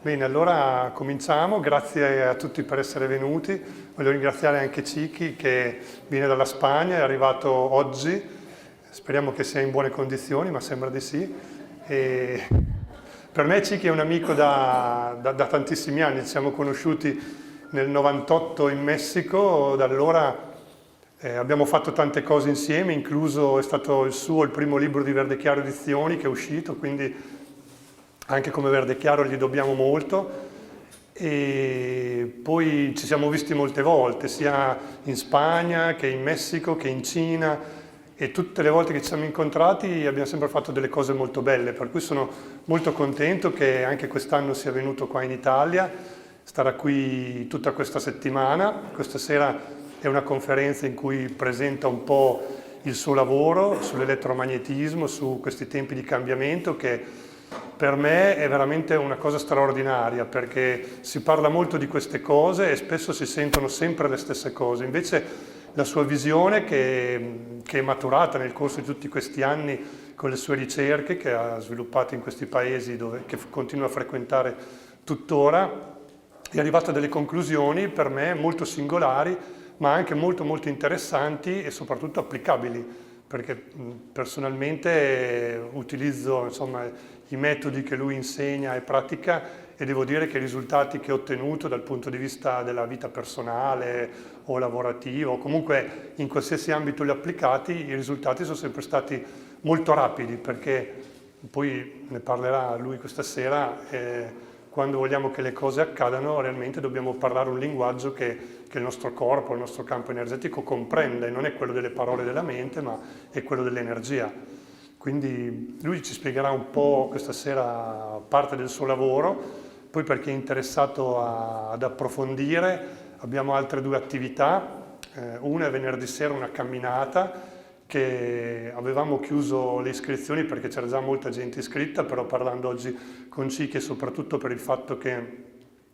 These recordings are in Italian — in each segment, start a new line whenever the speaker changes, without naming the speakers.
Bene, allora cominciamo. Grazie a tutti per essere venuti. Voglio ringraziare anche Ciki che viene dalla Spagna, è arrivato oggi. Speriamo che sia in buone condizioni, ma sembra di sì. E per me Ciki è un amico da tantissimi anni, ci siamo conosciuti nel 98 in Messico, da allora abbiamo fatto tante cose insieme, incluso è stato il suo il primo libro di Verde Chiaro Edizioni che è uscito, quindi anche come Verde Chiaro gli dobbiamo molto. E poi ci siamo visti molte volte, sia in Spagna che in Messico che in Cina, e tutte le volte che ci siamo incontrati abbiamo sempre fatto delle cose molto belle, per cui sono molto contento che anche quest'anno sia venuto qua in Italia, starà qui tutta questa settimana. Questa sera è una conferenza in cui presenta un po' il suo lavoro sull'elettromagnetismo, su questi tempi di cambiamento che per me è veramente una cosa straordinaria, perché si parla molto di queste cose e spesso si sentono sempre le stesse cose. Invece la sua visione, che è maturata nel corso di tutti questi anni con le sue ricerche che ha sviluppato in questi paesi che continua a frequentare tuttora, è arrivata a delle conclusioni per me molto singolari, ma anche molto molto interessanti e soprattutto applicabili, perché personalmente utilizzo i metodi che lui insegna e pratica, e devo dire che i risultati che ho ottenuto dal punto di vista della vita personale o lavorativo, o comunque in qualsiasi ambito li ho applicati, i risultati sono sempre stati molto rapidi, perché poi ne parlerà lui questa sera, quando vogliamo che le cose accadano realmente dobbiamo parlare un linguaggio che il nostro corpo, il nostro campo energetico comprende, non è quello delle parole della mente, ma è quello dell'energia. Quindi lui ci spiegherà un po' questa sera parte del suo lavoro, poi perché è interessato ad approfondire abbiamo altre due attività, una è venerdì sera una camminata, che avevamo chiuso le iscrizioni perché c'era già molta gente iscritta, però parlando oggi con Ciki, soprattutto per il fatto che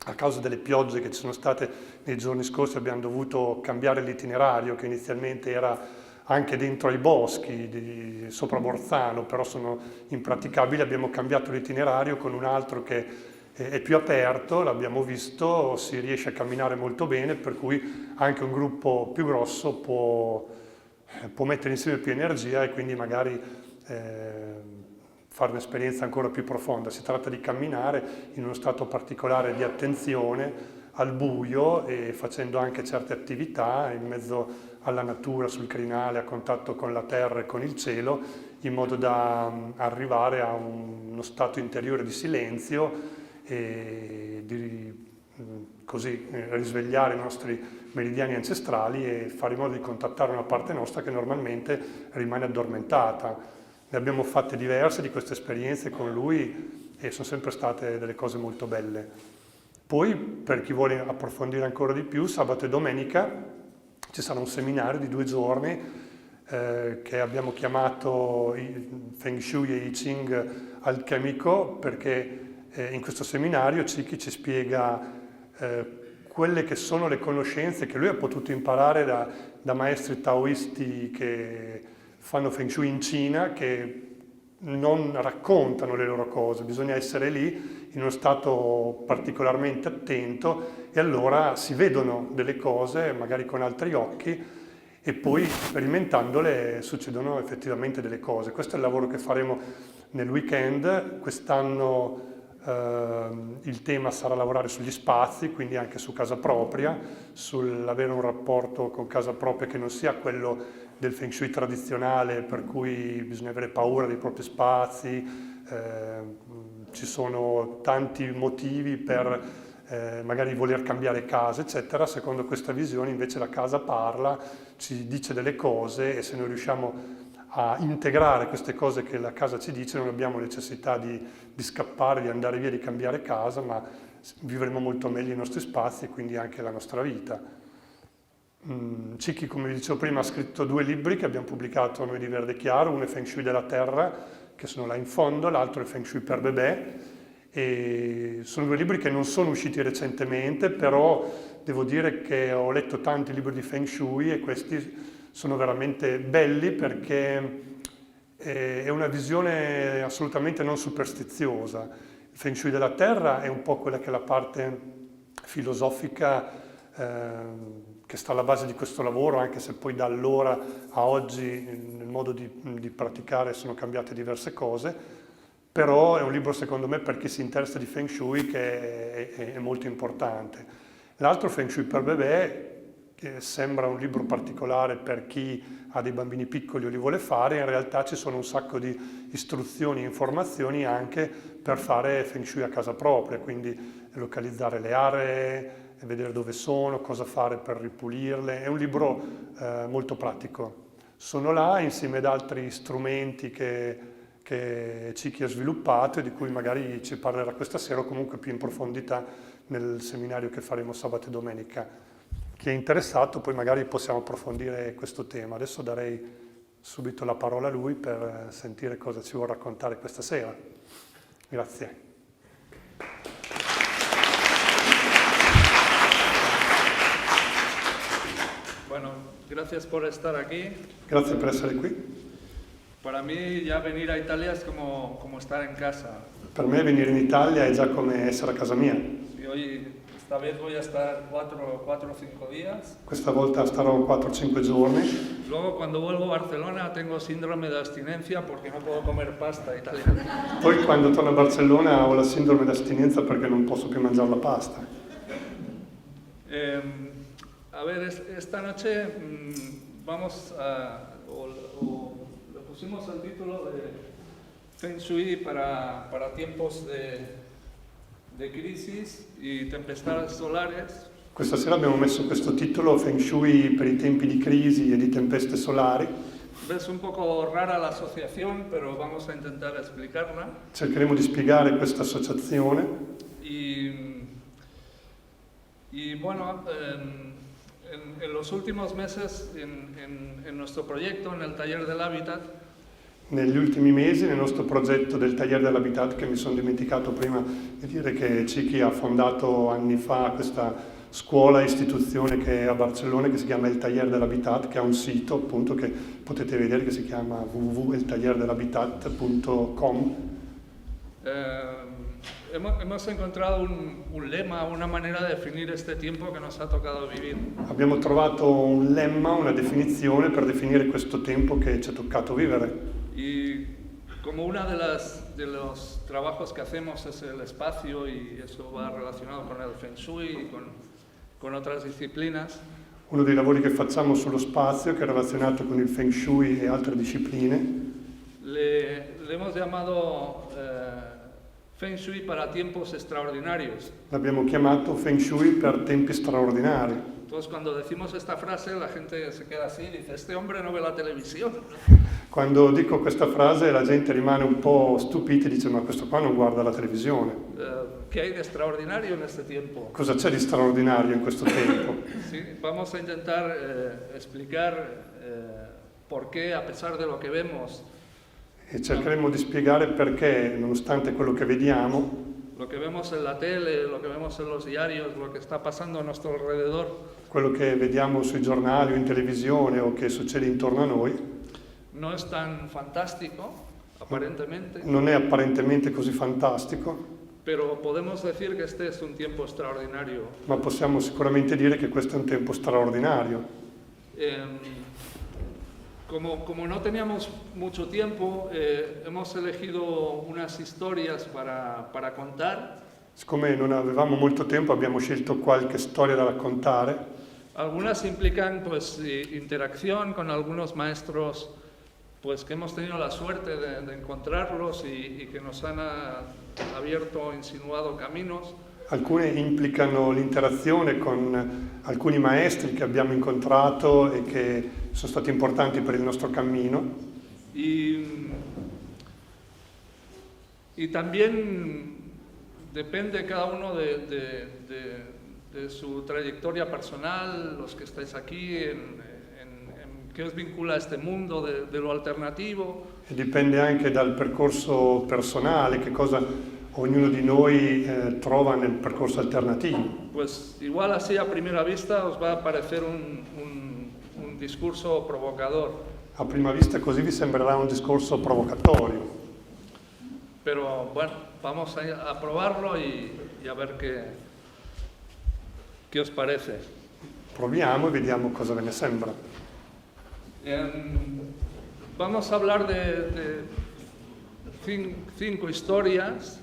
a causa delle piogge che ci sono state nei giorni scorsi abbiamo dovuto cambiare l'itinerario, che inizialmente era anche dentro ai boschi sopra Borzano, però sono impraticabili. Abbiamo cambiato l'itinerario con un altro che è più aperto, l'abbiamo visto, si riesce a camminare molto bene, per cui anche un gruppo più grosso può mettere insieme più energia e quindi magari fare un'esperienza ancora più profonda. Si tratta di camminare in uno stato particolare di attenzione, al buio, e facendo anche certe attività in mezzo alla natura, sul crinale, a contatto con la terra e con il cielo, in modo da arrivare a uno stato interiore di silenzio e di così risvegliare i nostri meridiani ancestrali e fare in modo di contattare una parte nostra che normalmente rimane addormentata. Ne abbiamo fatte diverse di queste esperienze con lui e sono sempre state delle cose molto belle. Poi, per chi vuole approfondire ancora di più, sabato e domenica ci sarà un seminario di 2 giorni che abbiamo chiamato Feng Shui e I Ching alchemico, perché in questo seminario Ciki ci spiega quelle che sono le conoscenze che lui ha potuto imparare da maestri taoisti che fanno Feng Shui in Cina, che non raccontano le loro cose, bisogna essere lì in uno stato particolarmente attento e allora si vedono delle cose magari con altri occhi e poi sperimentandole succedono effettivamente delle cose. Questo è il lavoro che faremo nel weekend. Quest'anno il tema sarà lavorare sugli spazi, quindi anche su casa propria, sull'avere un rapporto con casa propria che non sia quello del Feng Shui tradizionale, per cui bisogna avere paura dei propri spazi. Ci sono tanti motivi per magari voler cambiare casa, eccetera. Secondo questa visione invece la casa parla, ci dice delle cose, e se noi riusciamo a integrare queste cose che la casa ci dice non abbiamo necessità di scappare, di andare via, di cambiare casa, ma vivremo molto meglio i nostri spazi e quindi anche la nostra vita. Ciki, come vi dicevo prima, ha scritto 2 libri che abbiamo pubblicato noi di Verde Chiaro, uno è Feng Shui della Terra, che sono là in fondo, l'altro è Feng Shui per bebè, e sono 2 libri che non sono usciti recentemente, però devo dire che ho letto tanti libri di Feng Shui e questi sono veramente belli perché è una visione assolutamente non superstiziosa. Il Feng Shui della Terra è un po' quella che è la parte filosofica che sta alla base di questo lavoro, anche se poi da allora a oggi nel modo di praticare sono cambiate diverse cose, però è un libro secondo me per chi si interessa di Feng Shui che è molto importante. L'altro Feng Shui per bebè, che sembra un libro particolare per chi ha dei bambini piccoli o li vuole fare, in realtà ci sono un sacco di istruzioni e informazioni anche per fare Feng Shui a casa propria, quindi localizzare le aree, vedere dove sono, cosa fare per ripulirle. È un libro molto pratico. Sono là insieme ad altri strumenti che Cicchi ha sviluppato e di cui magari ci parlerà questa sera o comunque più in profondità nel seminario che faremo sabato e domenica. Chi è interessato poi magari possiamo approfondire questo tema. Adesso darei subito la parola a lui per sentire cosa ci vuole raccontare questa sera. Grazie.
Bueno, gracias por estar aquí.
Grazie per essere qui.
Para mí ya venir a Italia es como estar en casa.
Per me venire in Italia è già come essere a casa mia.
Y hoy, esta vez voy a estar 4 o 5 días.
Questa volta starò 4-5 giorni.
Luego cuando vuelvo a Barcelona tengo síndrome de abstinencia porque no puedo comer pasta italiana.
Poi quando torno a Barcellona ho la sindrome d'astinenza perché non posso più mangiare la pasta.
A ver, esta noche vamos a... le pusimos el título de Feng Shui para tiempos de crisis y tempestades solares.
Questa sera abbiamo messo questo titolo, Feng Shui per i tempi di crisi e di tempeste solari.
Es un poco rara la asociación, pero vamos a intentar explicarla.
Cercheremo di spiegare questa associazione.
Y bueno, en los últimos meses en nuestro proyecto, en el Taller del Hábitat,
Negli ultimi mesi nel nostro progetto del Taller dell'Habitat, che mi sono dimenticato prima di dire che Cicchi ha fondato anni fa questa scuola, istituzione che è a Barcellona, che si chiama Il Taller dell'Habitat, che ha un sito appunto che potete vedere che si chiama www.eltallerdell'habitat.com.
Hemos encontrado un lema, una manera de definir este tiempo que nos ha tocado vivir.
Abbiamo trovato un lemma, una definizione per definire questo tempo che ci è toccato vivere.
Y como una de los trabajos que hacemos es el espacio, y eso va relacionado con el Feng Shui y con otras disciplinas.
Uno dei lavori che facciamo sullo spazio, che è relazionato con il Feng Shui e altre discipline,
le hemos llamado Feng Shui para tiempos extraordinarios.
l'abbiamo chiamato Feng Shui per tempi straordinari.
Entonces, cuando decimos esta frase, la gente se queda así y dice, este hombre no ve la televisión.
Quando dico questa frase la gente rimane un po' stupita e dice ma questo qua non guarda la televisione.
¿Qué hay de extraordinario en este tiempo?
Cosa c'è di straordinario in questo tempo?
Sí, vamos a intentar explicar por qué, a pesar de lo que vemos,
E cercheremo di spiegare perché, nonostante quello che vediamo,
lo que vemos en la tele, lo que vemos en los diarios, lo que está pasando a nuestro alrededor,
quello che vediamo sui giornali o in televisione o che succede intorno a noi,
no es tan fantástico, aparentemente,
non è apparentemente così fantastico,
pero podemos decir que este es un tiempo extraordinario.
ma possiamo sicuramente dire che questo è un tempo straordinario.
Como no teníamos mucho tiempo, hemos elegido unas historias para contar.
Siccome non avevamo molto tempo abbiamo scelto qualche storia da raccontare.
Algunas implican pues interacción con algunos maestros pues que hemos tenido la suerte de encontrarlos y que nos han abierto, insinuado caminos.
Alcune implicano l'interazione con alcuni maestri che abbiamo incontrato e che sono stati importanti per il nostro cammino.
Y también depende cada uno de su trayectoria personal, los que estáis aquí, en qué os vincula a este mundo de lo alternativo.
E dipende anche dal percorso personale, che cosa ognuno di noi trova nel percorso alternativo.
Pues igual así a primera vista os va a parecer un discurso provocador.
A prima vista così vi sembrerà un discorso provocatorio.
Pero bueno, vamos a probarlo y a ver qué os parece.
Proviamo e vediamo cosa ve ne sembra.
Vamos a hablar de 5 historias.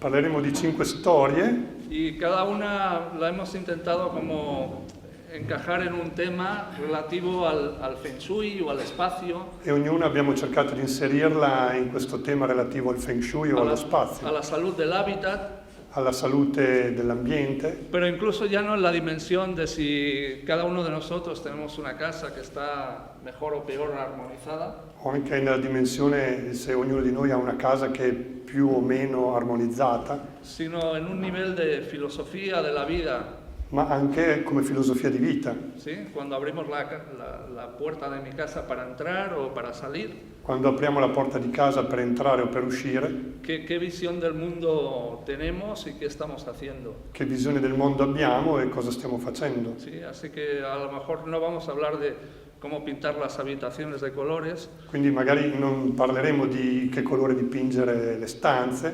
Parleremo di 5 storie
Y cada una la hemos intentado como encajar en un tema relativo al Feng Shui o al espacio,
e ognuna abbiamo cercato di inserirla in questo tema relativo al Feng Shui o allo
a
spazio,
la salud del hábitat,
alla salute dell'ambiente,
pero incluso ya no en la dimensión de si cada uno de nosotros tenemos una casa que está mejor o peor armonizada,
o anche nella dimensione se ognuno di noi ha una casa che è più o meno armonizzata,
sino en un nivel de filosofía de la vida.
ma anche come filosofia di vita.
¿Sí? Cuando abrimos la puerta de mi casa para entrar o para salir,
Quando apriamo la porta di casa per entrare o per uscire,
¿qué visión del mundo tenemos y qué estamos haciendo?
che visione del mondo abbiamo e cosa stiamo facendo.
¿Sí? Así que a lo mejor no vamos a hablar de cómo pintar las habitaciones de colores,
Quindi magari non parleremo di che colore dipingere le stanze,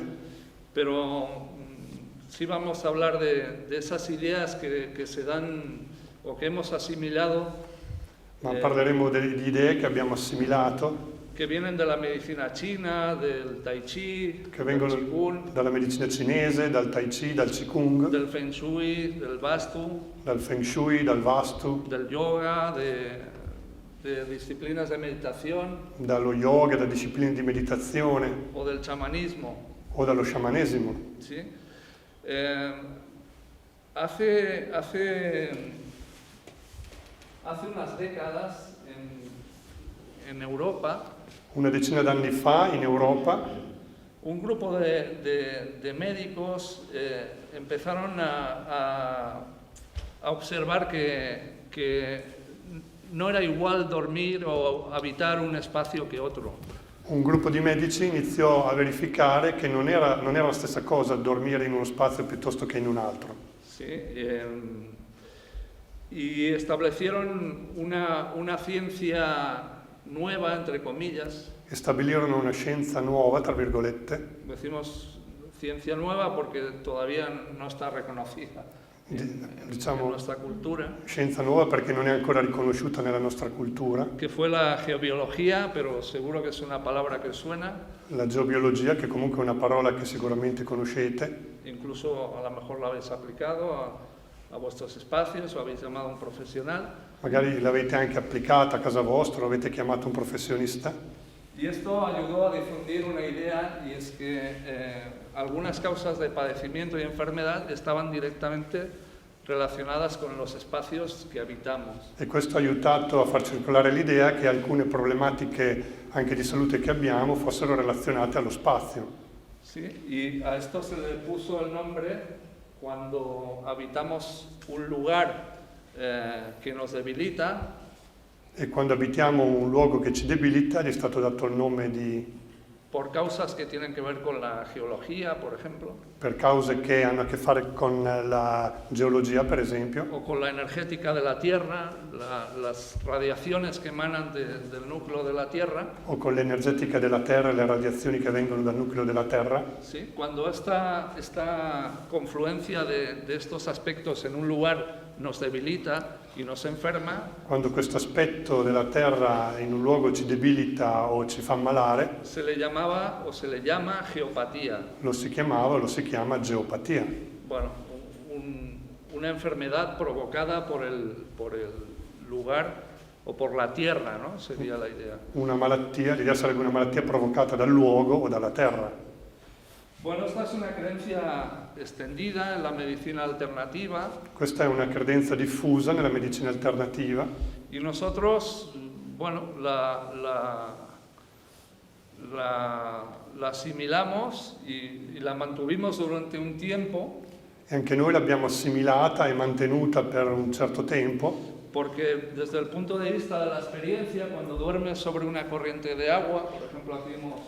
pero sí vamos a hablar de esas ideas que se dan o que hemos asimilado,
ma parleremo di idee che abbiamo assimilato,
que vienen de la medicina china, del tai chi,
che
del
vengono
qigong,
dalla medicina cinese, dal Tai Chi, dal Qigong,
del feng shui, del vastu,
dal Feng Shui, dal Vastu,
del yoga, de disciplinas de meditación
dallo yoga, da discipline di meditazione
o del chamanismo.
o dallo sciamanesimo.
¿Sí? Hace unas décadas en Europa,
Una decina d'anni fa in Europa
un grupo de médicos empezaron a observar que no era igual dormir o habitar un espacio que otro.
un gruppo di medici iniziò a verificare che non era la stessa cosa dormire in uno spazio piuttosto che in un altro.
¿Sí? Y establecieron una ciencia nueva, entre comillas.
E stabilirono una scienza nuova, tra virgolette,
Decimos ciencia nueva porque todavía no está reconocida en
diciamo
nuestra cultura,
scienza nuova perché non è ancora riconosciuta nella nostra cultura,
que fue la geobiología, pero seguro que es una palabra que suena,
la geobiologia, che comunque è una parola che sicuramente conoscete,
incluso a lo mejor la habéis aplicado a vuestros espacios o habéis llamado a un profesional.
magari l'avete anche applicata a casa vostra, o avete chiamato un professionista.
Y esto ayudó a difundir una idea, y es que algunas causas de padecimiento y enfermedad estaban directamente relacionadas con los espacios que habitamos.
E questo ha aiutato a far circolare l'idea che alcune problematiche anche di salute che abbiamo fossero relazionate allo spazio.
¿Sí? Y a esto se le puso el nombre cuando habitamos un lugar que nos debilita.
E quando abitiamo un luogo che ci debilita, gli è stato dato il nome
Por causas que tienen que ver con la geología, por ejemplo,
per cause che hanno a che fare con la geologia, per esempio,
o con la energética de la Tierra, las radiaciones que emanan del núcleo de la Tierra.
o con l'energetica della Terra e le radiazioni che vengono dal nucleo della Terra.
¿Sí? Cuando esta confluencia de estos aspectos en un lugar nos debilita y nos enferma,
Quando questo aspetto della Terra in un luogo ci debilita o ci fa ammalare,
se le llamaba o se le llama geopatía.
lo si chiamava o lo si chiama geopatia.
Bueno, una enfermedad provocada por el lugar o por la tierra, ¿no? Sería la idea.
Una malattia, l'idea sarebbe una malattia provocata dal luogo o dalla terra.
Bueno, esta es una creencia extendida en la medicina alternativa
Questa è una credenza diffusa nella medicina alternativa
y nosotros, bueno, la asimilamos y la mantuvimos durante un tiempo
e anche noi l'abbiamo assimilata e mantenuta per un certo tempo,
porque desde el punto de vista de la experiencia, cuando duermes sobre una corriente de agua, por ejemplo aquí hemos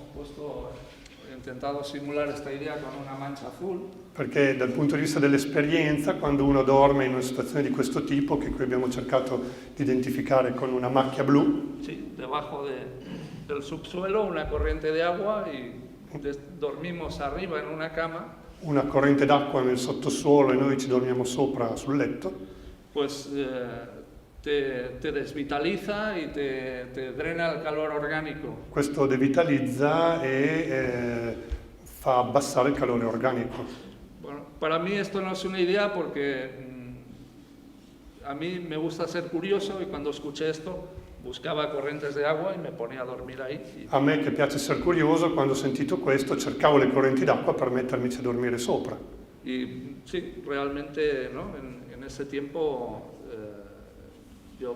intentado simular esta idea con una mancha azul,
perché dal punto di vista dell'esperienza, quando uno dorme in una situazione di questo tipo, che qui abbiamo cercato di identificare con una macchia blu,
sí, debajo del subsuelo una corriente de agua y dormimos arriba en una cama,
una corrente d'acqua nel sottosuolo e noi ci dormiamo sopra sul letto,
pues te desvitaliza y te drena el calor orgánico.
questo devitalizza e fa abbassare il calore organico.
Bueno, para mí esto no es una idea porque a mí me gusta ser curioso y cuando escuché esto buscaba corrientes de agua y me ponía a dormir ahí.
A me che piace essere curioso, quando ho sentito questo cercavo le correnti d'acqua per mettermici a dormire sopra.
Y sí, realmente, ¿no? En ese tiempo yo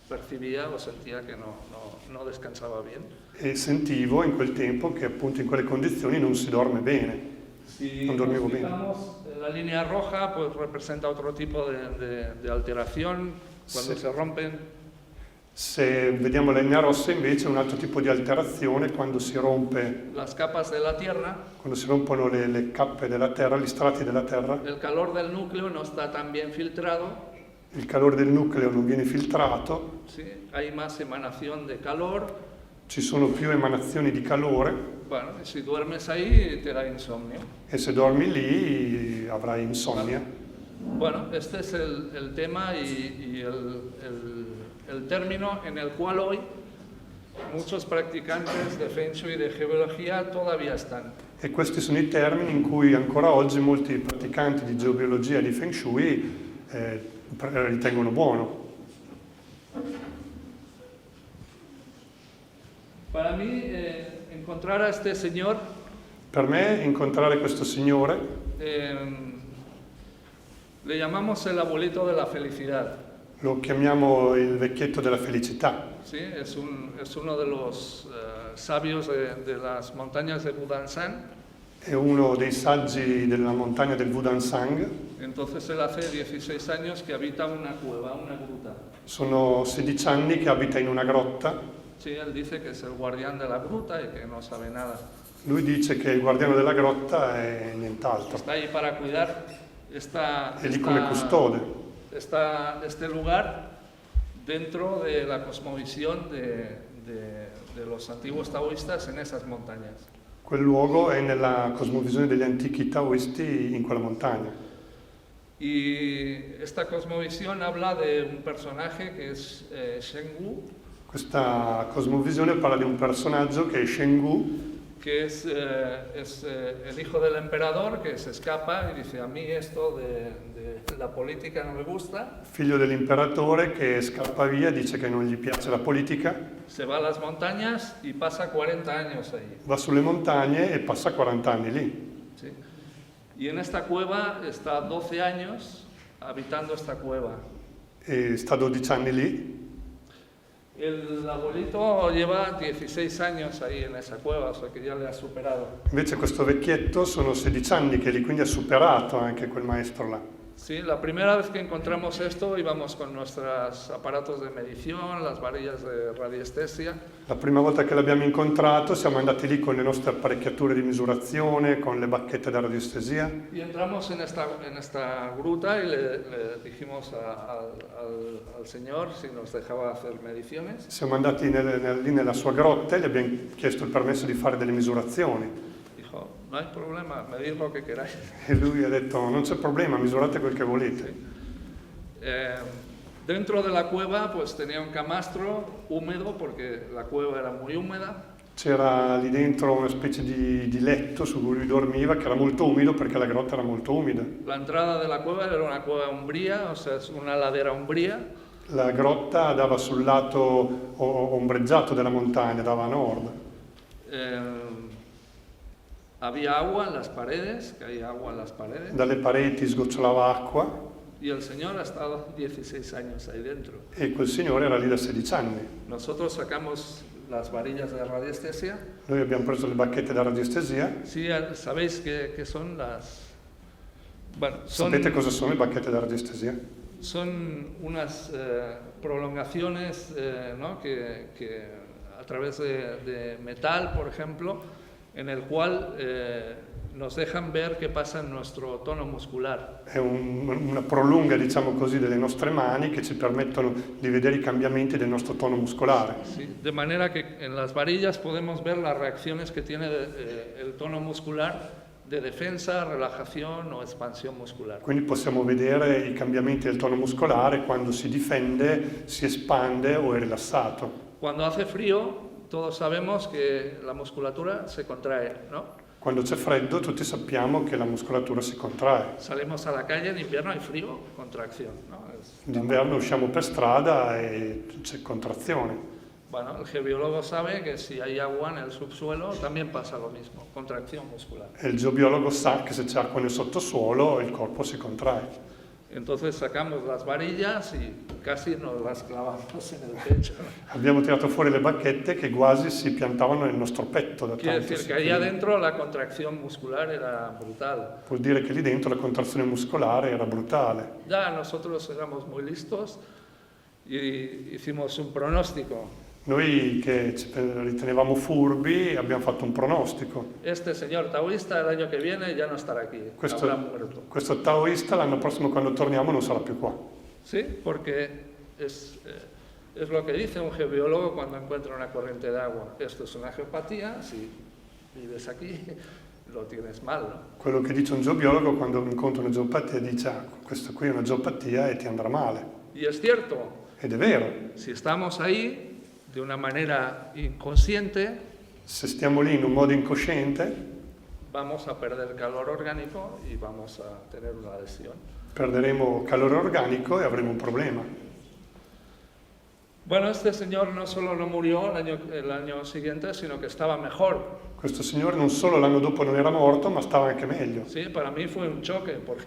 percibía o sentía que no descansaba bien.
E sentivo in quel tempo che appunto in quelle condizioni non si dorme bene,
Si
non dormivo bene.
la línea roja pues representa otro tipo de alteración cuando
Sí.
se rompen.
Se vediamo la linea rossa invece è un altro tipo di alterazione quando si rompe,
Las capas de la Tierra,
quando si rompono le cappe della Terra, gli strati della Terra,
el calor del núcleo no está tan bien filtrado,
il calore del nucleo non viene filtrato,
¿sí? Hay más emanación de calor,
ci sono più emanazioni di calore
bueno, y si duermes ahí te da insomnio.
e se dormi lì avrai insonnia.
Bueno, este es el tema y el término en el cual hoy muchos practicantes de Feng Shui y de geología todavía están.
E questi sono i termini in cui ancora oggi molti praticanti di geobiologia e di Feng Shui ritengono buono.
Para mí, encontrar a este señor
Per me incontrare questo signore,
le llamamos el abuelito de la felicidad.
lo chiamiamo il vecchietto della felicità,
¿Sí? Es uno de los sabios de las montañas de Budanshan.
è uno dei saggi della montagna del Wudansang.
Entonces él hace 16 años que habita una cueva, una gruta.
Sono 16 anni che abita in una grotta.
Sí, él dice que es el guardián de la gruta y que no sabe nada.
Lui dice che il guardiano della grotta è nient'altro,
Está ahí para cuidar
è lì come custode.
este lugar dentro de la cosmovisión de los antiguos taoístas en esas montañas.
Quel luogo è nella cosmovisione degli antichi taoisti in quella montagna.
Y esta cosmovisión habla de un personaje que es Shen Wu,
Questa cosmovisione parla di un personaggio che è Shen Gu,
que es el hijo del emperador que se escapa y dice: a mí esto de la política no me gusta.
figlio dell'imperatore che scappa via, dice che non gli piace la politica,
Se va a las montañas y pasa 40 años ahí.
va sulle montagne e passa 40 anni lì.
¿Sí? Y en esta cueva está 12 años habitando esta cueva.
E sta 12 anni lì.
El abuelito lleva 16 años ahí en esa cueva, o sea que ya le ha superado.
Invece questo vecchietto sono 16 anni che lì, quindi ha superato anche quel maestro là.
Sí, la primera vez que encontramos esto íbamos con nuestros aparatos de medición, las varillas de radiestesia.
La prima volta che l'abbiamo incontrato siamo andati lì con le nostre apparecchiature di misurazione, con le bacchette da radiestesia.
Y entramos en esta gruta y le dijimos al señor si nos dejaba hacer mediciones.
Siamo andati lì nella sua grotta e gli abbiamo chiesto il permesso di fare delle misurazioni.
Dijo: no hay problema, medid lo que queráis.
E lui ha detto: non c'è problema, misurate quel che volete.
Dentro de la cueva pues tenía un camastro húmedo porque la cueva era muy húmeda.
C'era lì dentro una specie di letto su cui lui dormiva, che era molto umido perché la grotta era molto umida.
La entrada de la cueva era una cueva umbría, o sea, es una ladera umbría.
La grotta dava sul lato ombreggiato della montagna, dava a nord.
Había agua en las paredes, que hay agua en las paredes.
Dalle pareti sgocciolava acqua
Y el señor ha estado 16 años ahí dentro.
e quel signore era lì da 16 anni.
Nosotros sacamos las varillas de radiestesia.
Noi abbiamo preso le bacchette da radiestesia.
Sí, sabéis qué son las... Bueno, son...
Sapete cosa sono le bacchette da radiestesia?
Son unas prolongaciones ¿no? que a través de metal, por ejemplo, en el cual nos dejan ver qué pasa en nuestro tono muscular.
È una prolunga, diciamo così, delle nostre mani che ci permettono di vedere i cambiamenti del nostro tono muscolare.
¿Sí? De manera que en las varillas podemos ver las reacciones que tiene el tono muscular de defensa, relajación o expansión muscular.
Quindi possiamo vedere i cambiamenti del tono muscolare quando si difende, si espande o è rilassato.
Cuando hace frío, todos sabemos que la musculatura se contrae, ¿no?
Quando c'è freddo tutti sappiamo che la muscolatura si contrae.
Salimos a la calle en invierno, hay frío, contracción, ¿no?
D'inverno usciamo per strada e c'è contrazione.
Bueno, el geobiólogo sabe que si hay agua en el subsuelo también pasa lo mismo, contracción muscular.
E il geobiologo sa che se c'è acqua nel sottosuolo il corpo si contrae.
Entonces sacamos las varillas y casi nos las clavamos en el pecho.
Abbiamo tirato fuori le bacchette che quasi si piantavano nel nostro petto. Da
Quiere
tanto
decir
si
que ahí
tirava.
adentro la contracción muscular era brutal.
Vuol dire che lì dentro la contrazione muscolare era brutale.
Ya nosotros éramos muy listos y hicimos un pronóstico.
Noi che ci ritenevamo furbi abbiamo fatto un pronostico.
Este señor taoísta el año que viene ya no estará aquí, habrá muerto.
Questo taoista l'anno prossimo quando torniamo non sarà più qua.
Sí, porque es lo que dice un geobiólogo cuando encuentra una corriente de agua. Esto es una geopatía, si vives aquí lo tienes mal, ¿no?
Quello che dice un geobiologo quando incontra una geopatia dice questa qui è una geopatia e ti andrà male.
Y es cierto,
Ed è vero,
si estamos ahí de una manera inconsciente,
se stiamo lì in un modo incosciente
vamos a perder calor orgánico y vamos a tener una lesión.
perderemo calore organico e avremo un problema.
Bueno, este señor no solo no murió el año siguiente, sino que estaba mejor.
Questo signore non solo l'anno dopo non era morto, ma stava anche meglio.
Sí, para mí fue un choque, porque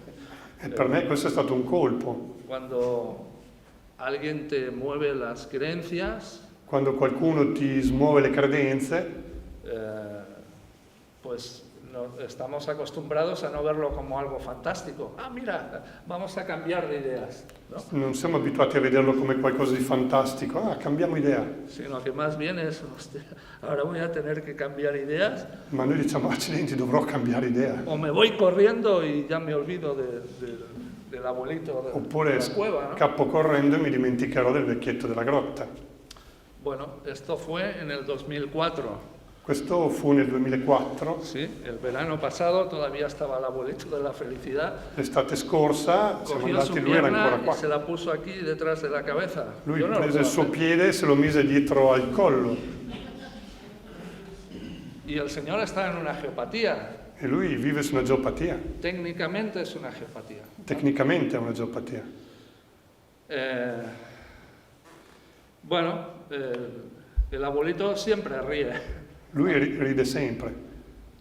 E per me questo è stato un colpo.
cuando alguien te mueve las creencias,
Quando qualcuno ti smuove le credenze,
pues estamos acostumbrados a no verlo como algo fantástico. Ah, mira, vamos a cambiar de ideas, ¿no?
non siamo abituati a vederlo come qualcosa di fantastico. Cambiamo idea.
Sino que más bien es, hostia, ahora voy a tener que cambiar ideas,
Ma noi diciamo, accidenti, dovrò cambiare idea.
o me voy corriendo y ya me olvido del abuelito de
Oppure
la cueva, ¿no?
scappo correndo e mi dimenticherò del vecchietto della grotta.
Bueno, esto fue en el 2004.
Questo fu nel 2004.
Sí, el verano pasado todavía estaba el abuelito de la felicidad.
L'estate scorsa siamo
Cogió su
andati, lui era ancora
pierna y
qua.
se la puso aquí detrás de la cabeza.
Lui
Yo no lo
prese
puedo
il suo
hacer.
piede e se lo mise dietro al collo.
Y el señor está en una geopatía.
E lui vive su una geopatia.
Técnicamente es una geopatía.
Tecnicamente è una geopatia.
Bueno, el abuelito siempre ríe.
Lui ride sempre.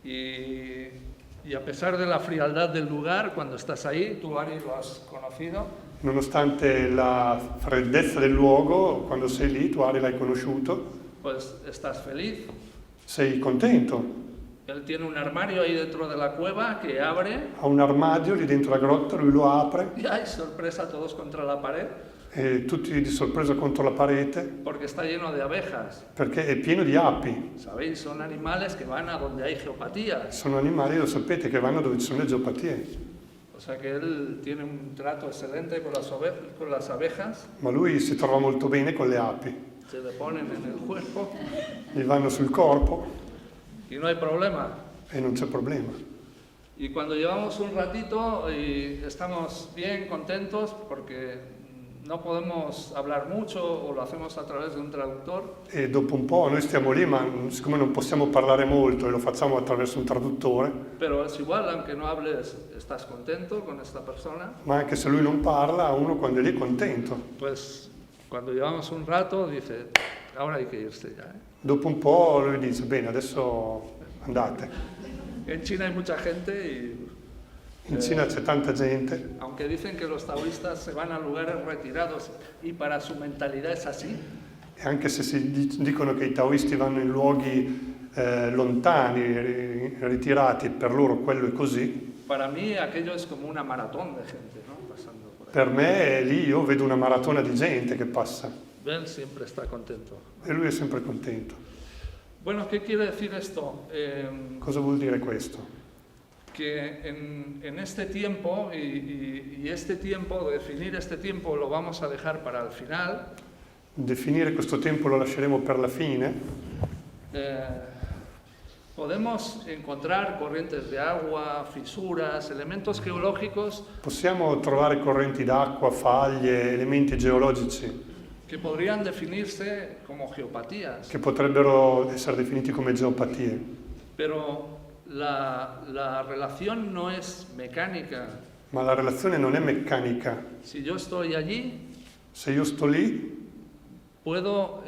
Y a pesar de la frialdad del lugar, cuando estás ahí, tú Ari lo has conocido,
Nonostante la freddezza del luogo, quando sei lì, tu Ari l'hai conosciuto,
pues estás feliz.
sei contento.
Él tiene un armario ahí dentro de la cueva que abre
Ha un armadio lì dentro la grotta, lui lo apre
y hay sorpresa todos contra la pared
e tutti di sorpresa contro la parete
porque está lleno de abejas.
perché è pieno di api.
¿Sabéis? Son animales que van a donde hay geopatía.
Sono animali, lo sapete, che vanno dove ci sono le geopatie.
O sea que él tiene un trato excelente con las abejas,
Ma lui si trova molto bene con le api.
se le ponen en el cuerpo
Gli vanno sul corpo
y no hay problema.
e non c'è problema.
Y cuando llevamos un ratito y estamos bien contentos porque no podemos hablar mucho o lo hacemos a través de un traductor,
E dopo un po' noi stiamo lì, ma siccome non possiamo parlare molto e lo facciamo attraverso un traduttore,
pero es igual, aunque no hables, estás contento con esta persona,
ma anche se lui non parla, uno quando è lì è contento.
pues cuando llevamos un rato dice, ahora hay que irse ya, ¿eh?
Dopo un po' lui dice, bene, adesso andate.
En China hay mucha gente y
In Cina c'è tanta gente,
aunque dicen que los taoístas se van a lugares retirados y para su mentalidad es así,
e anche se si dicono che i taoisti vanno in luoghi lontani, ritirati, per loro quello è così.
para mí aquello es como una maratón de gente, ¿no? Pasando por ahí.
Per me lì io vedo una maratona di gente che passa
Él siempre está contento.
e lui è sempre contento.
Bueno, ¿qué quiere decir esto?
Cosa vuol dire questo?
que en este tiempo, y este tiempo, definir este tiempo lo vamos a dejar para el final,
Definire questo tempo lo lasceremo per la fine.
podemos encontrar corrientes de agua, fisuras, elementos geológicos
Possiamo trovare correnti d'acqua, faglie, elementi geologici
que podrían definirse como geopatías,
che potrebbero essere definiti come geopatie.
pero la relación no es mecánica.
Ma la relazione non è meccanica.
Si yo estoy allí,
Se io sto lì,
puedo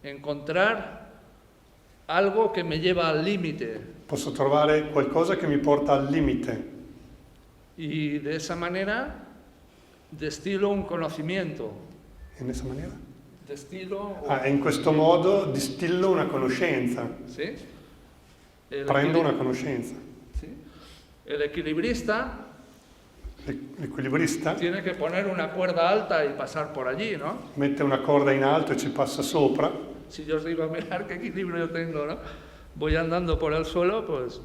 encontrar algo que me lleva al límite
posso trovare qualcosa che mi porta al limite
y de esa manera destilo un conocimiento,
in questa maniera.
destilo,
E in questo modo distillo una conoscenza,
¿sí? El
prendo una
equili-
conoscenza.
¿sí? El equilibrista
L'equilibrista
tiene que poner una cuerda alta y pasar por allí, ¿no?
mette una corda in alto e ci passa sopra.
Si yo os digo, mirar qué equilibrio tengo, ¿no? Voy andando por el suelo, pues,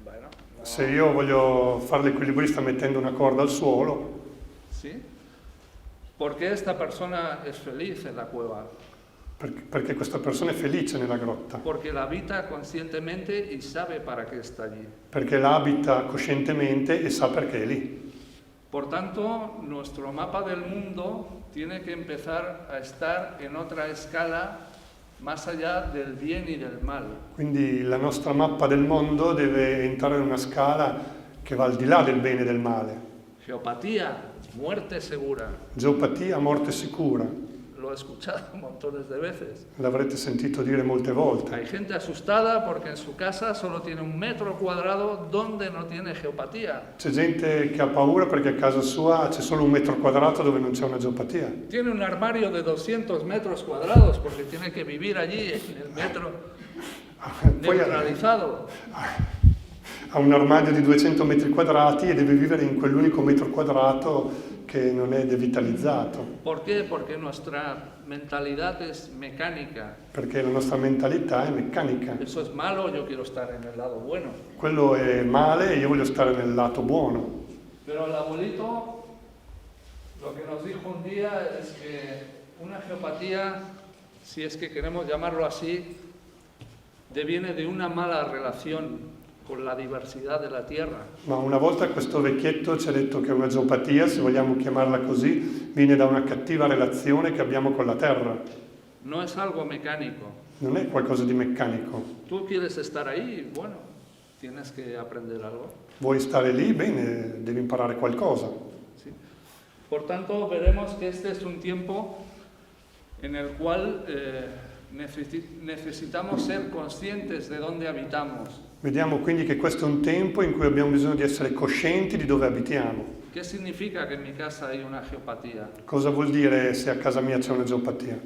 bueno, no,
Se io voglio fare l'equilibrista mettendo una corda al suolo,
¿sí? ¿Por qué esta persona es feliz en la cueva?
perché questa persona è felice nella grotta,
Porque la habita conscientemente y sabe para qué está allí.
perché la abita coscientemente e sa perché è lì.
Por tanto, nuestro mapa del mundo tiene que empezar a estar en otra escala más allá del bien y del mal.
Quindi la nostra mappa del mondo deve entrare in una scala che va al di là del bene e del male.
Geopatía, muerte segura.
Geopatia, morte sicura.
Lo he escuchado montones de veces.
L'avrete sentito dire molte volte.
Hay gente asustada porque en su casa solo tiene 1 metro cuadrado donde no tiene geopatía.
C'è gente che ha paura perché a casa sua c'è solo 1 metro quadrato dove non c'è una geopatia.
Tiene un armario de 200 metros cuadrados porque tiene que vivir allí en el metro
Poi
neutralizado.
ha un armadio di 200 metri quadrati e deve vivere in quell'unico metro quadrato che non è devitalizzato,
¿Por qué? Porque nuestra mentalidad es mecánica.
perché la nostra mentalità è meccanica.
Eso es malo, yo quiero estar en el lado bueno.
Quello è male e io voglio stare nel lato buono.
Pero el abuelito lo que nos dijo un día es que una geopatía, si es que queremos llamarlo así, deviene de una mala relación con la diversidad de la Tierra.
Ma una volta questo vecchietto ci ha detto che una geopatia, se vogliamo chiamarla così, viene da una cattiva relazione che abbiamo con la Terra.
No es algo mecánico.
Non è qualcosa di meccanico.
Tú quieres estar ahí, bueno, tienes que aprender algo.
Vuoi stare lì? Bene, devi imparare qualcosa.
¿Sí? Por tanto, veremos que este es un tiempo en el cual necesitamos ser conscientes de dónde habitamos.
Vediamo quindi che questo è un tempo in cui abbiamo bisogno di essere coscienti di dove abitiamo.
¿Qué significa que en mi casa hay una geopatía?
Cosa vuol dire se a casa mia c'è una geopatia?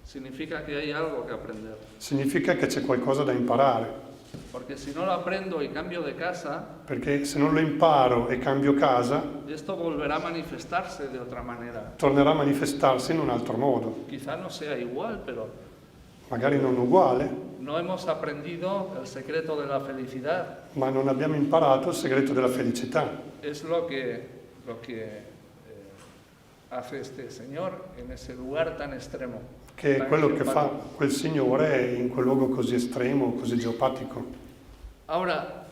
Significa que hay algo que aprender.
Significa che c'è qualcosa da imparare,
Porque si no lo aprendo y cambio de casa,
perché se non lo imparo e cambio casa,
esto volverá a manifestarse de otra manera.
tornerà a manifestarsi in un altro modo,
Quizá no sea igual, pero
magari non uguale,
no hemos aprendido el secreto de la felicidad.
ma non abbiamo imparato il segreto della felicità.
Es lo que hace este señor en ese lugar tan extremo.
Che è
tan
quello che fa
geopático.
quel Signore in quel luogo così estremo, così geopatico.
Ahora,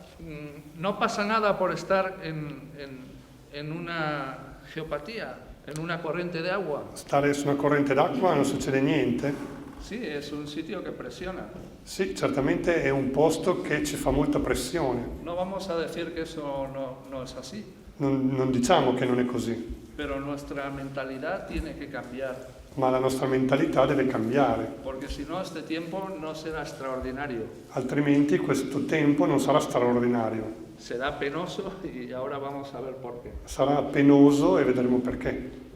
no pasa nada por estar en una geopatía, en una corriente de agua.
Stare su una corrente d'acqua non succede niente.
Sí, es un sitio que presiona.
Sì, certamente è un posto che ci fa molta pressione.
No vamos a decir que eso no es así,
Non diciamo che non è così,
pero nuestra mentalidad tiene que cambiar,
ma la nostra mentalità deve cambiare,
porque si no este tiempo no será extraordinario,
altrimenti questo tempo non sarà straordinario,
será penoso y ahora vamos a ver por qué.
sarà penoso e vedremo perché.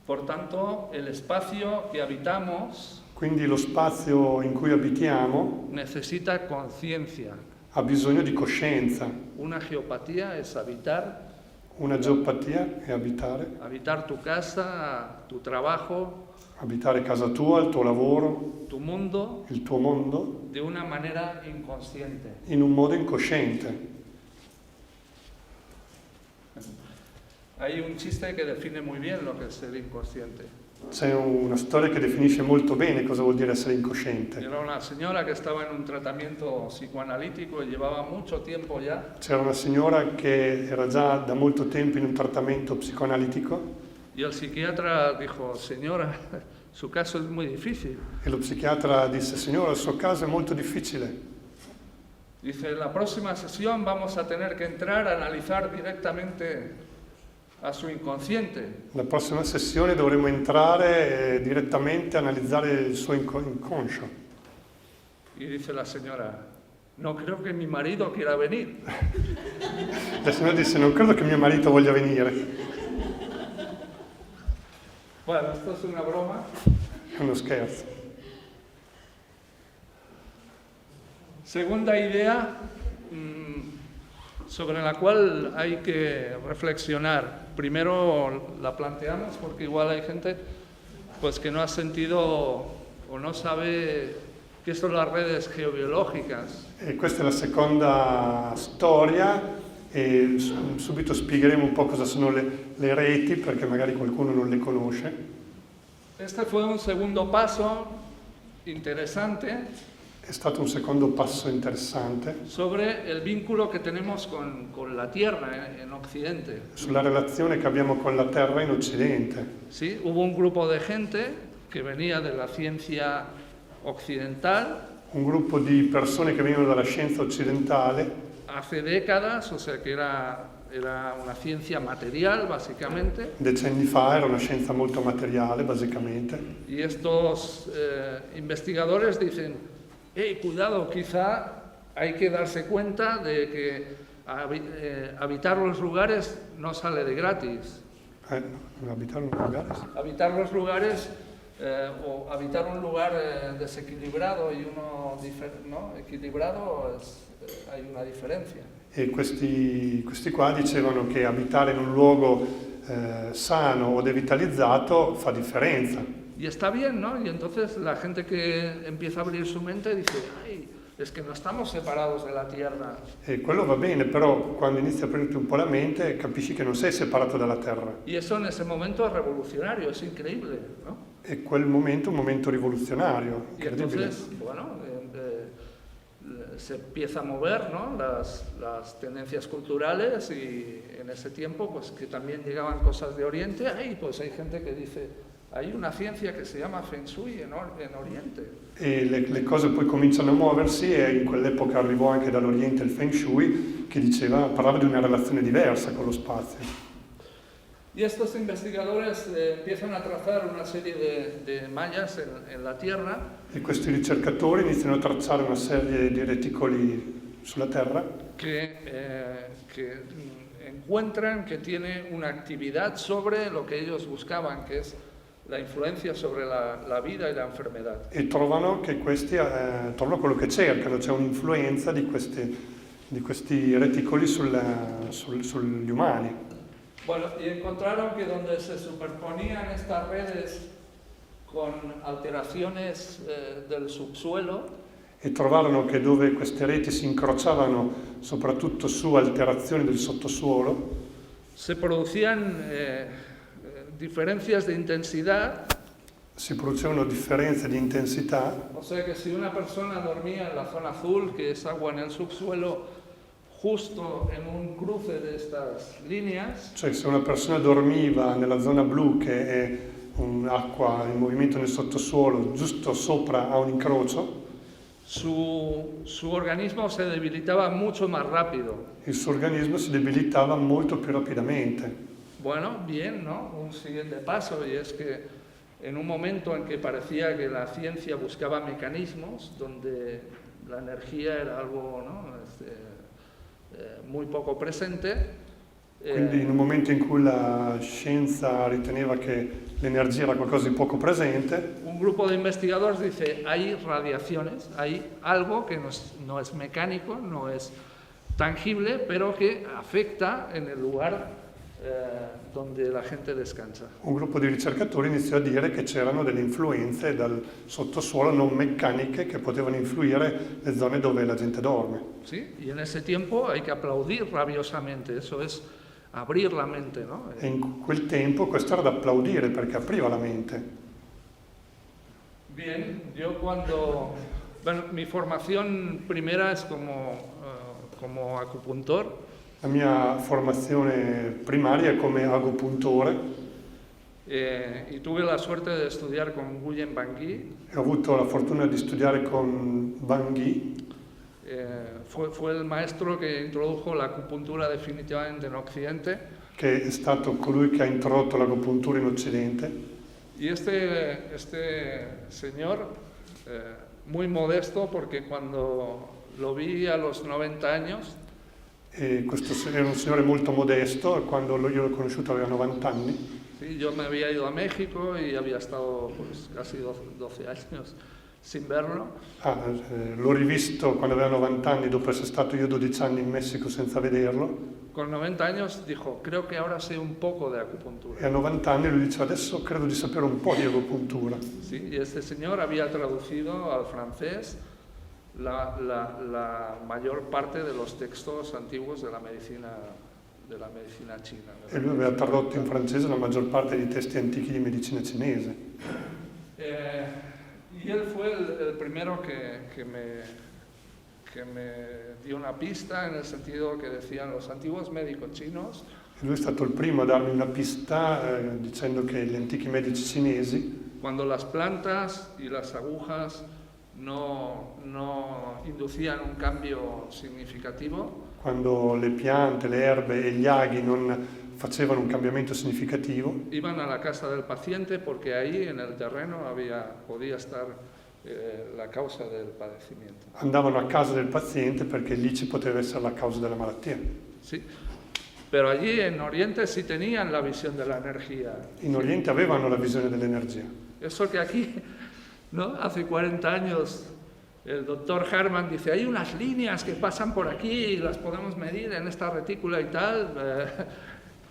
Por tanto, el espacio que habitamos
Quindi lo spazio in cui abitiamo
necesita conciencia.
ha bisogno di coscienza.
Una geopatía es habitar,
Una geopatia è abitare,
habitar tu casa, tu trabajo,
Abitare casa tua, il tuo lavoro,
tu mundo,
il tuo mondo,
de una manera inconsciente.
in un modo incosciente.
Hay un chiste que define muy bien lo que es ser inconsciente.
C'è una storia che definisce molto bene cosa vuol dire essere incosciente.
Era una señora que estaba en un tratamiento psicoanalítico y llevaba mucho tiempo ya.
C'era una signora che era già da molto tempo in un trattamento psicoanalitico
Y el psiquiatra dijo, señora, su caso es muy difícil.
e lo psichiatra disse: signora, il suo caso è molto difficile.
Dice, en la próxima sesión vamos a tener que entrar a analizar directamente a su inconsciente.
La prossima sessione dovremo entrare direttamente a analizzare il suo inconscio.
Y dice la señora, no creo que mi marido quiera venir.
La signora disse: non credo che mio marito voglia venire.
Bueno, esto es una broma.
È uno scherzo.
Segunda idea sobre la cual hay que reflexionar. Primero la planteamos porque igual hay gente pues que no ha sentido o no sabe qué son las redes geobiológicas.
E questa è la seconda storia e subito spiegheremo un po' cosa sono le reti, perché magari qualcuno non le conosce.
Este fue un segundo paso interesante
È stato un secondo passo interessante
sobre el vínculo que tenemos con la Tierra en Occidente.
sulla relazione che abbiamo con la Terra in Occidente.
¿Sí? Hubo un grupo de gente que venía de la ciencia occidental
Un gruppo di persone che vengono dalla scienza occidentale
hace décadas, o sea que era una ciencia material básicamente,
decenni fa, era una scienza molto materiale basicamente,
y estos investigadores dicen, cuidado, quizá hay que darse cuenta de que habitar los lugares no sale de gratis.
abitare un lugar.
Habitar los lugares o habitar un lugar desequilibrado y uno ¿no? equilibrado hay una diferencia.
E questi qua dicevano che abitare in un luogo sano o devitalizzato fa differenza.
Y está bien, ¿no? Y entonces la gente que empieza a abrir su mente dice, ay, es que no estamos separados de la Tierra.
E quello va bene, però quando inizi a aprirti un po' la mente capisci che non sei separato dalla Terra.
Y eso en ese momento es revolucionario, es increíble, ¿no?
E quel momento è un momento rivoluzionario,
Y
incredibile.
entonces, bueno, se empieza a mover, ¿no? las tendencias culturales y en ese tiempo, pues que también llegaban cosas de Oriente, ahí pues hay gente que dice, hay una ciencia que se llama Feng Shui en Oriente.
E le cose poi cominciano a muoversi e in quell'epoca arrivò anche dall'Oriente il Feng Shui che parlava di una relazione diversa con lo spazio.
Y estos investigadores empiezan a trazar una serie de mallas en la Tierra.
E questi ricercatori iniziano a tracciare una serie di reticoli sulla Terra
que encuentran que tiene una actividad sobre lo que ellos buscaban, que es la influencia sobre la vida y la enfermedad.
e trovano che questi trovano quello che cercano, c'è un'influenza di questi reticoli sugli umani.
Bueno, y encontraron que donde se superponían estas redes con alteraciones del subsuelo,
E trovarono che dove queste reti si incrociavano soprattutto su alterazioni del sottosuolo,
se producían diferencias de intensidad.
si producevano differenze di intensità,
O sea que si una persona dormía en la zona azul, que es agua en el subsuelo, justo en un cruce de estas líneas,
cioè se una persona dormiva nella zona blu, che è un'acqua in movimento nel sottosuolo, giusto sopra a un incrocio,
su organismo se debilitaba mucho más rápido.
il suo organismo si debilitava molto più rapidamente.
Bueno, bien, ¿no? Un siguiente paso, y es que en un momento en que parecía que la ciencia buscaba mecanismos donde la energía era algo, ¿no? muy poco presente.
Quindi in un momento in cui la scienza riteneva che l'energia era qualcosa di poco presente,
Un grupo de investigadores dice, hay radiaciones, hay algo que no es mecánico, no es tangible, pero que afecta en el lugar donde la gente descansa.
Un gruppo di ricercatori iniziò a dire che c'erano delle influenze dal sottosuolo non meccaniche che potevano influire le zone dove la gente dorme.
¿Sí? Y en ese tiempo hay que aplaudir rabiosamente, eso es abrir la mente, ¿no?
E in quel tempo questo era da applaudire perché apriva la mente.
Bien, yo cuando... Bueno, mi formación primera es como acupuntor.
La mia formazione primaria è come agopuntore
Y tuve la suerte de estudiar con Nguyen Van Ghi.
e ho avuto la fortuna di studiare con Van Ghi.
Fue el maestro que introdujo la acupuntura definitivamente en Occidente.
Che è stato colui che ha introdotto l'agopuntura in Occidente.
Y este señor, muy modesto, porque cuando lo vi a los 90 años,
E questo era un signore molto modesto e quando io l'ho conosciuto aveva 90 anni.
sí, yo me había ido a México y había estado pues, casi 12 años sin verlo.
L'ho rivisto quando aveva 90 anni, dopo essere stato io 12 anni in Messico senza vederlo.
Con 90 años dijo, creo que ahora sé un poco de
E
acupuntura.
a 90 anni lui diceva, adesso credo di sapere un po' di agopuntura.
Sí, y este señor había traducido al francés la mayor parte de los textos antiguos de la medicina china.
E lui aveva tradotto in francese la maggior parte dei testi antichi di medicina cinese.
Y él fue el primero que me dio una pista en el sentido que decían los antiguos médicos chinos.
E lui è stato il primo a darmi una pista dicendo che gli antichi medici cinesi,
Cuando las plantas y las agujas no inducían un cambio significativo,
quando le piante, le erbe e gli aghi non facevano un cambiamento significativo,
iban a la casa del paciente porque ahí en el terreno podía estar la causa del padecimiento.
andavano a casa del paziente perché lì ci poteva essere la causa della malattia.
¿Sí? Pero allí en Oriente sí tenían la visión de la energía.
In Oriente avevano la visione dell'energia.
Eso que aquí, ¿no? Hace 40 años, el doctor Harman dice, hay unas líneas que pasan por aquí y las podemos medir en esta retícula y tal.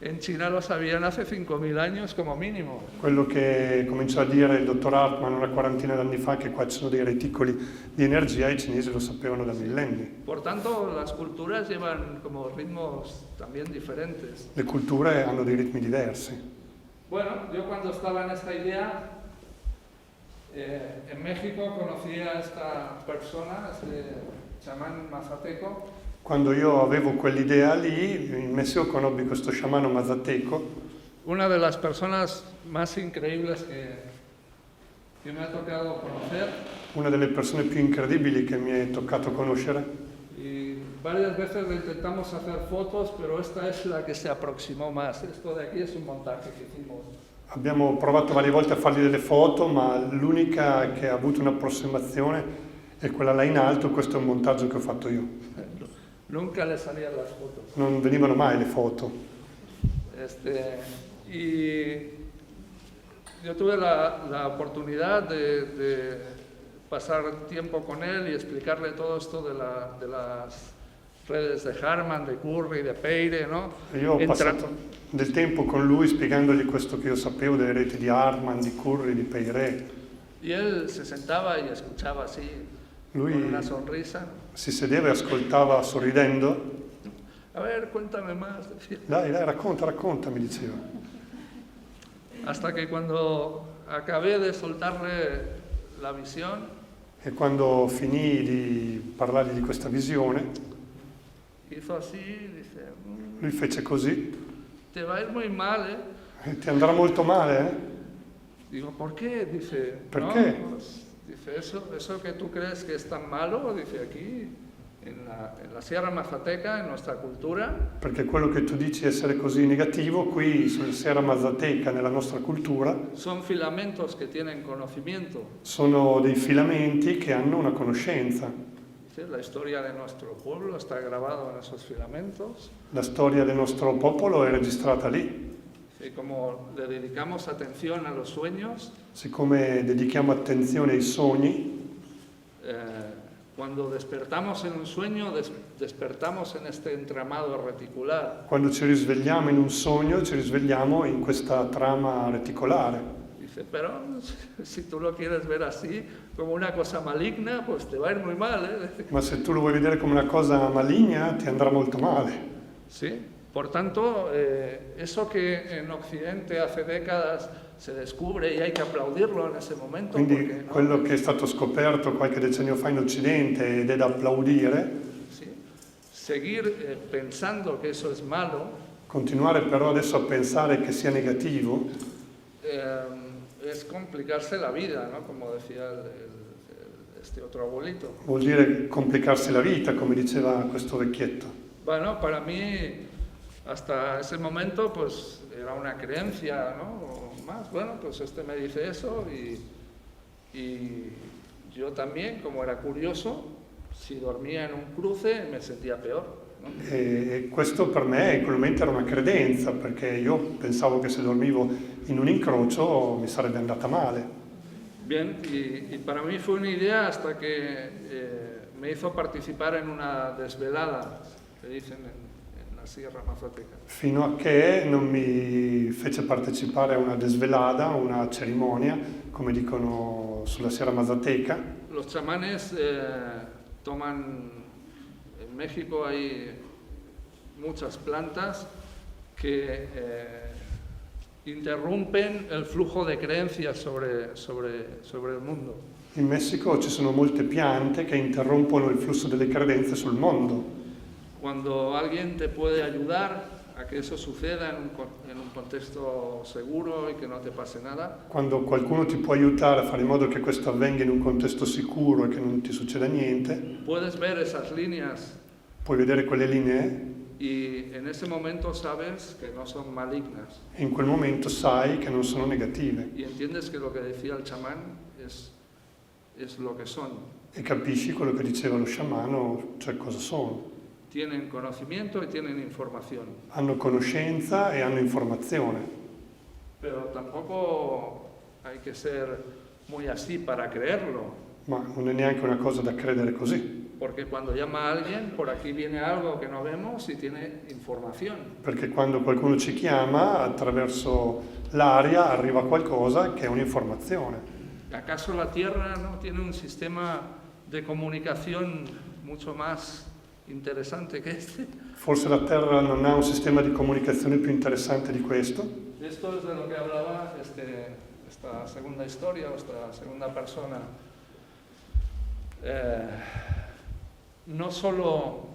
En China lo sabían hace 5.000 años como mínimo.
Quello che cominciò a dire il dottor Hartmann una quarantina d'anni fa, che qua ci sono dei reticoli di energia, i cinesi lo sapevano da millenni.
Por tanto, las culturas llevan como ritmos también diferentes.
Le culture hanno dei ritmi diversi.
Bueno, yo cuando estaba en esta idea, en México conocí a esta persona, este chamán mazateco.
Quando io avevo quell'idea lì, in Messico conobbi questo sciamano mazateco,
Una de las personas más increíbles que me ha tocado conocer,
una delle persone più incredibili che mi è toccato conoscere.
y varias veces le intentamos hacer fotos, pero esta es la que se aproximó más. Esto de aquí es un montaje que hicimos.
Abbiamo provato varie volte a fargli delle foto, ma l'unica che ha avuto un'approssimazione è quella là in alto. Questo è un montaggio che ho fatto io.
Nunca le salían las fotos.
Non venivano mai le foto.
Y yo tuve la oportunidad de pasar tiempo con él y explicarle todo esto de las redes de Harman, de Curry, de Peire, ¿no?
Io ho passato del tempo con lui spiegandogli questo che io sapevo delle reti di Hartmann, di Curry, di Peire.
Y él se sentaba y escuchaba así,
Lui
con una sonrisa.
si sedeva e ascoltava sorridendo.
A ver, cuéntame más. Decía.
Dai, racconta, mi diceva.
Hasta que cuando acabé de soltarle la visión,
E quando finì di parlargli di questa visione,
hizo así, dice,
lui fece così.
te va a ir muy mal, ¿eh?
Ti andrà molto male, eh?
Digo, ¿por qué? Dice,
¿Por
no,
qué?
pues, dice, eso que tú crees que es tan malo, dice, aquí, en la Sierra Mazateca, en nuestra cultura,
Perché quello che tu dici essere così negativo, qui sulla Sierra Mazateca, nella nostra cultura,
son filamentos que tienen conocimiento.
sono dei filamenti che hanno una conoscenza.
Dice, la historia de nuestro pueblo está grabado en esos filamentos.
La storia del nostro popolo è registrata lì.
Y como le dedicamos atención a los sueños,
Siccome dedichiamo attenzione ai sogni,
Cuando despertamos en un sueño, despertamos en este entramado reticular.
Quando ci risvegliamo in un sogno, ci risvegliamo in questa trama reticolare.
Dice, pero si tú lo quieres ver así, como una cosa maligna, pues te va a ir muy mal, ¿eh?
Ma se tu lo vuoi vedere come una cosa maligna, ti andrà molto male.
Sí. Por tanto, eso que en Occidente hace décadas se descubre y hay que aplaudirlo en ese momento.
Quindi
Porque, ¿no?
quello che è stato scoperto qualche decennio fa in Occidente ed è da applaudire,
Sí. Seguir pensando que eso es malo,
continuare però adesso a pensare che sia negativo,
es complicarse la vida, ¿no? Como decía este otro abuelito.
vuol dire complicarsi la vita, come diceva questo vecchietto.
Bueno, para mí, hasta ese momento, pues era una creencia, ¿no? O más. Bueno, pues este me dice eso y yo también, como era curioso, si dormía en un cruce me sentía peor, ¿no?
E questo per me equamente era una credenza, perché io pensavo che se dormivo in un incrocio mi sarebbe andata male.
Bien, y para mí fue una idea hasta que me hizo participar en una desvelada, que dicen en la Sierra Mazateca.
Fino a che non mi fece partecipare a una desvelada, una cerimonia, come dicono sulla Sierra Mazateca.
Los chamanes toman, en México hay muchas plantas que interrumpen el flujo de creencias sobre el mundo.
In Messico ci sono molte piante che interrompono il flusso delle credenze sul mondo.
Cuando alguien te puede ayudar a que eso suceda en un contexto seguro y que no te pase nada,
Quando qualcuno ti può aiutare a fare in modo che questo avvenga in un contesto sicuro e che non ti succeda niente,
puedes ver esas líneas
puoi vedere quelle linee
y en ese momento sabes que no son malignas
e in quel momento sai che non sono negative
y entiendes que lo que decía el chamán es lo que son.
e capisci quello che diceva lo sciamano, cioè cosa sono.
Tienen conocimiento y tienen información,
Hanno conoscenza e hanno informazione,
pero tampoco hay que ser muy así para creerlo,
ma non è neanche una cosa da credere così,
porque cuando llama a alguien, por aquí viene algo que no vemos y tiene información.
perché quando qualcuno ci chiama, attraverso l'aria arriva qualcosa che è un'informazione.
¿Acaso la Tierra no tiene un sistema de comunicación mucho más interesante que este?
Forse la Terra non ha un sistema di comunicazione più interessante di questo?
Esto es de lo que hablaba esta segunda historia, o esta segunda persona. No solo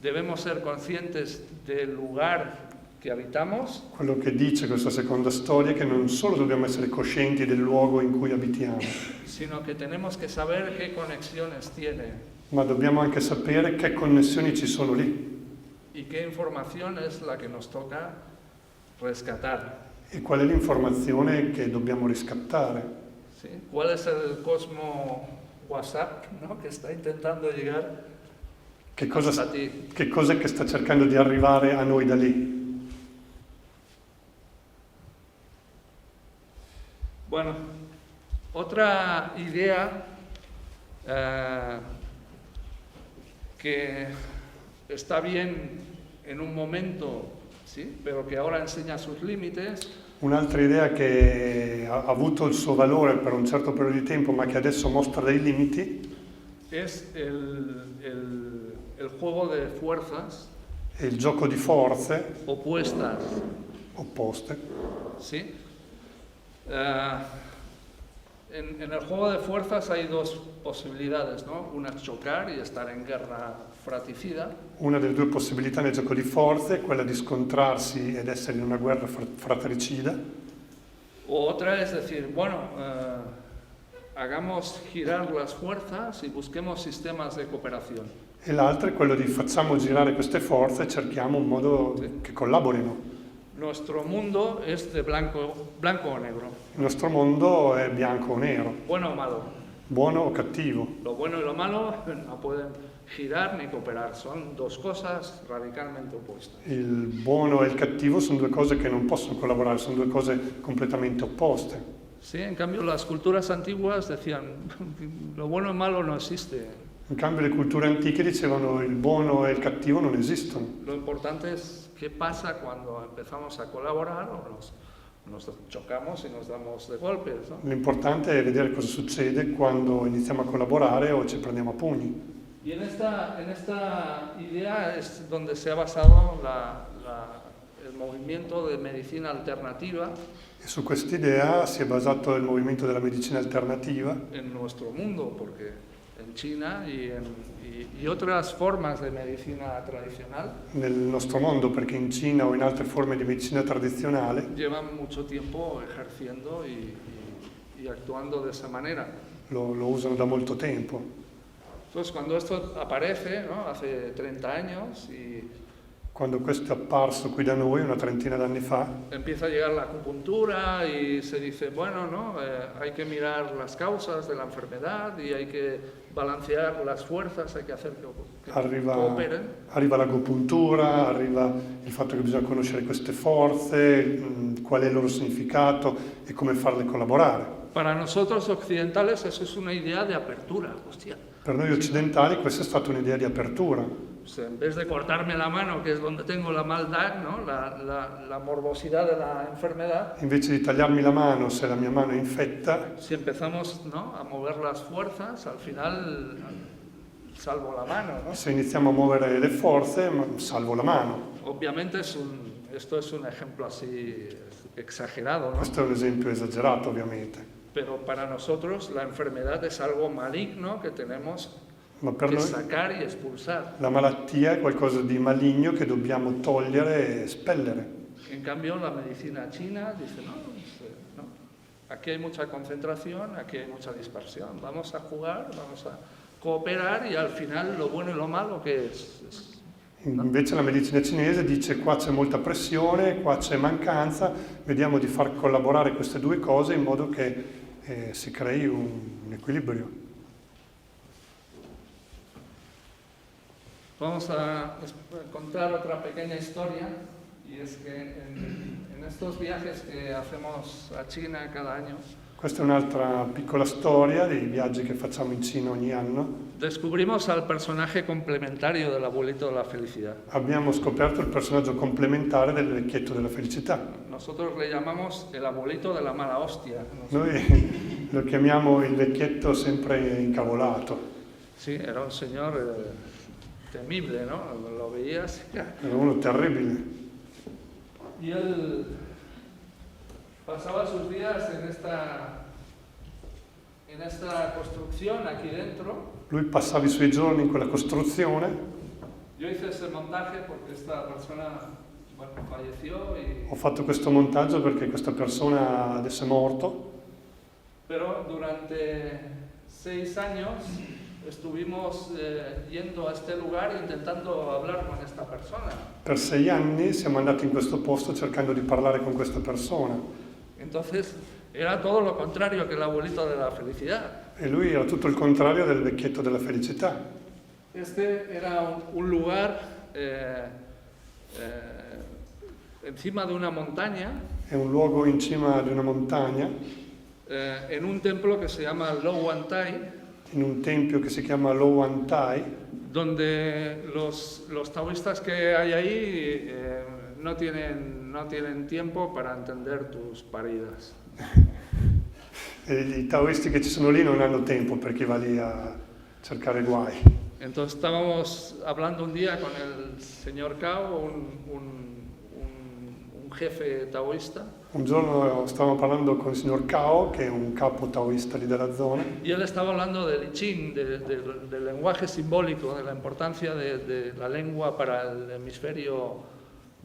debemos ser conscientes del lugar che abitamos,
Quello che dice questa seconda storia è che non solo dobbiamo essere coscienti del luogo in cui abitiamo,
sino que tenemos que saber qué conexiones tiene
ma dobbiamo anche sapere che connessioni ci sono lì
y qué información es la que nos toca rescatar.
e qual è l'informazione che dobbiamo riscattare.
¿Sí? ¿Cuál es el cosmo WhatsApp, ¿no? que está intentando llegar
Che
hasta ti?
cos'è che sta cercando di arrivare a noi da lì?
Bueno, otra idea que está bien en un momento, ¿sí? pero que ahora enseña sus límites,
Un'altra idea che ha avuto il suo valore per un certo periodo di tempo, ma che adesso mostra dei limiti,
es el juego de fuerzas
è il gioco di forze
opuestas.
opposte.
¿Sí? En el juego de fuerzas hay dos posibilidades, ¿no? Una es chocar y estar en guerra fratricida,
Una delle due possibilità nel gioco di forze è quella di scontrarsi ed essere in una guerra fratricida,
o otra es decir, bueno, hagamos girar las fuerzas y busquemos sistemas de cooperación.
e l'altra è quello di facciamo girare queste forze e cerchiamo un modo che collaborino.
Nuestro mundo es de blanco o negro,
Il nostro mondo è bianco o nero,
bueno o malo.
buono o cattivo.
Lo bueno y lo malo no pueden girar ni cooperar, son dos cosas radicalmente opuestas.
Il buono e il cattivo sono due cose che non possono collaborare, sono due cose completamente opposte.
Sí, en cambio las culturas antiguas decían, lo bueno y malo no existe.
In cambio le culture antiche dicevano il buono e il cattivo non esistono.
Lo importante es qué pasa cuando empezamos a colaborar o nos chocamos y nos damos de golpes, ¿no?
L'importante è vedere cosa succede quando iniziamo a collaborare o ci prendiamo a pugni.
Y en esta idea es donde se ha basado el movimiento de medicina alternativa
E su quest'idea si è basato il movimento della medicina alternativa
en nuestro mundo, porque en China y otras formas de medicina tradicional
nel nostro mondo, perché in Cina o in altre forme di medicina tradizionale
llevan mucho tiempo ejerciendo y actuando de esa manera.
lo usano da molto tempo.
Entonces, cuando esto aparece, ¿no? Hace 30 años y
Quando questo è apparso qui da noi una trentina d'anni fa,
empieza a llegar la acupuntura y se dice, bueno, ¿no? Hay que mirar las causas de la enfermedad y hay que balancear las fuerzas, hay que hacer que cooperen.
arriva l'agopuntura, arriva il fatto che bisogna conoscere queste forze, qual è il loro significato e come farle collaborare.
Para nosotros occidentales eso es una idea de apertura, hostia.
Per noi occidentali questa è stata un'idea di apertura.
O sea, en vez de cortarme la mano, que es donde tengo la maldad, ¿no? la morbosidad de la enfermedad,
Invece di tagliarmi la mano se la mia mano è infetta,
si empezamos, ¿no? a mover las fuerzas, al final salvo la mano, ¿no?
se iniziamo a muovere le forze, salvo la mano.
Obviamente esto es un ejemplo así exagerado, ¿no?
Questo è un esempio esagerato, ovviamente.
Pero para nosotros la enfermedad es algo maligno que tenemos
Ma per
que
noi
sacar y expulsar.
la malattia è qualcosa di maligno che dobbiamo togliere e espellere.
En cambio, la medicina china dice, no, no, aquí hay mucha concentración, aquí hay mucha dispersión, vamos a jugar, vamos a cooperar y al final lo bueno y lo malo que es
Invece la medicina cinese dice qua c'è molta pressione, qua c'è mancanza, vediamo di far collaborare queste due cose in modo che si crei un equilibrio.
Vamos a contar otra pequeña historia y es que en estos viajes que hacemos a China cada año
Questa è un'altra piccola storia dei viaggi che facciamo in Cina ogni anno.
descubrimos al personaje complementario del abuelito de la felicidad.
Abbiamo scoperto il personaggio complementare del vecchietto della felicità.
Nosotros le llamamos el abuelito de la mala hostia.
Noi lo chiamiamo il vecchietto sempre incavolato.
Sí, era un señor temible, ¿no? Lo veías.
Era uno terribile.
Y él pasaba sus días en esta construcción aquí dentro.
Lui passava i suoi giorni in quella costruzione.
Yo hice ese montaje porque esta persona, bueno, falleció y...
Ho fatto questo montaggio perché questa persona adesso è morto.
Pero durante 6 años estuvimos yendo a este lugar intentando hablar con esta persona.
Per 6 anni siamo andati in questo posto cercando di parlare con questa persona.
Entonces era todo lo contrario que el abuelito de la felicidad.
E lui era tutto il contrario del vecchietto della felicità.
Este era un lugar encima de una montaña,
È un luogo in cima di una montagna,
en un templo que se llama Lo Wan Tai,
in un tempio che si chiama Lo Wan Tai,
donde los taoístas que hay ahí no tienen tiempo para entender tus paridas.
e i taoisti che ci sono lì non hanno tempo per chi va lì a cercare guai.
Entonces estábamos hablando un día con el señor Cao, un jefe taoísta,
Un giorno stavamo parlando con il signor Cao, che è un capo taoista lì della zona,
y él estaba hablando del I Ching, del lenguaje simbólico, de la importancia de la lengua para el hemisferio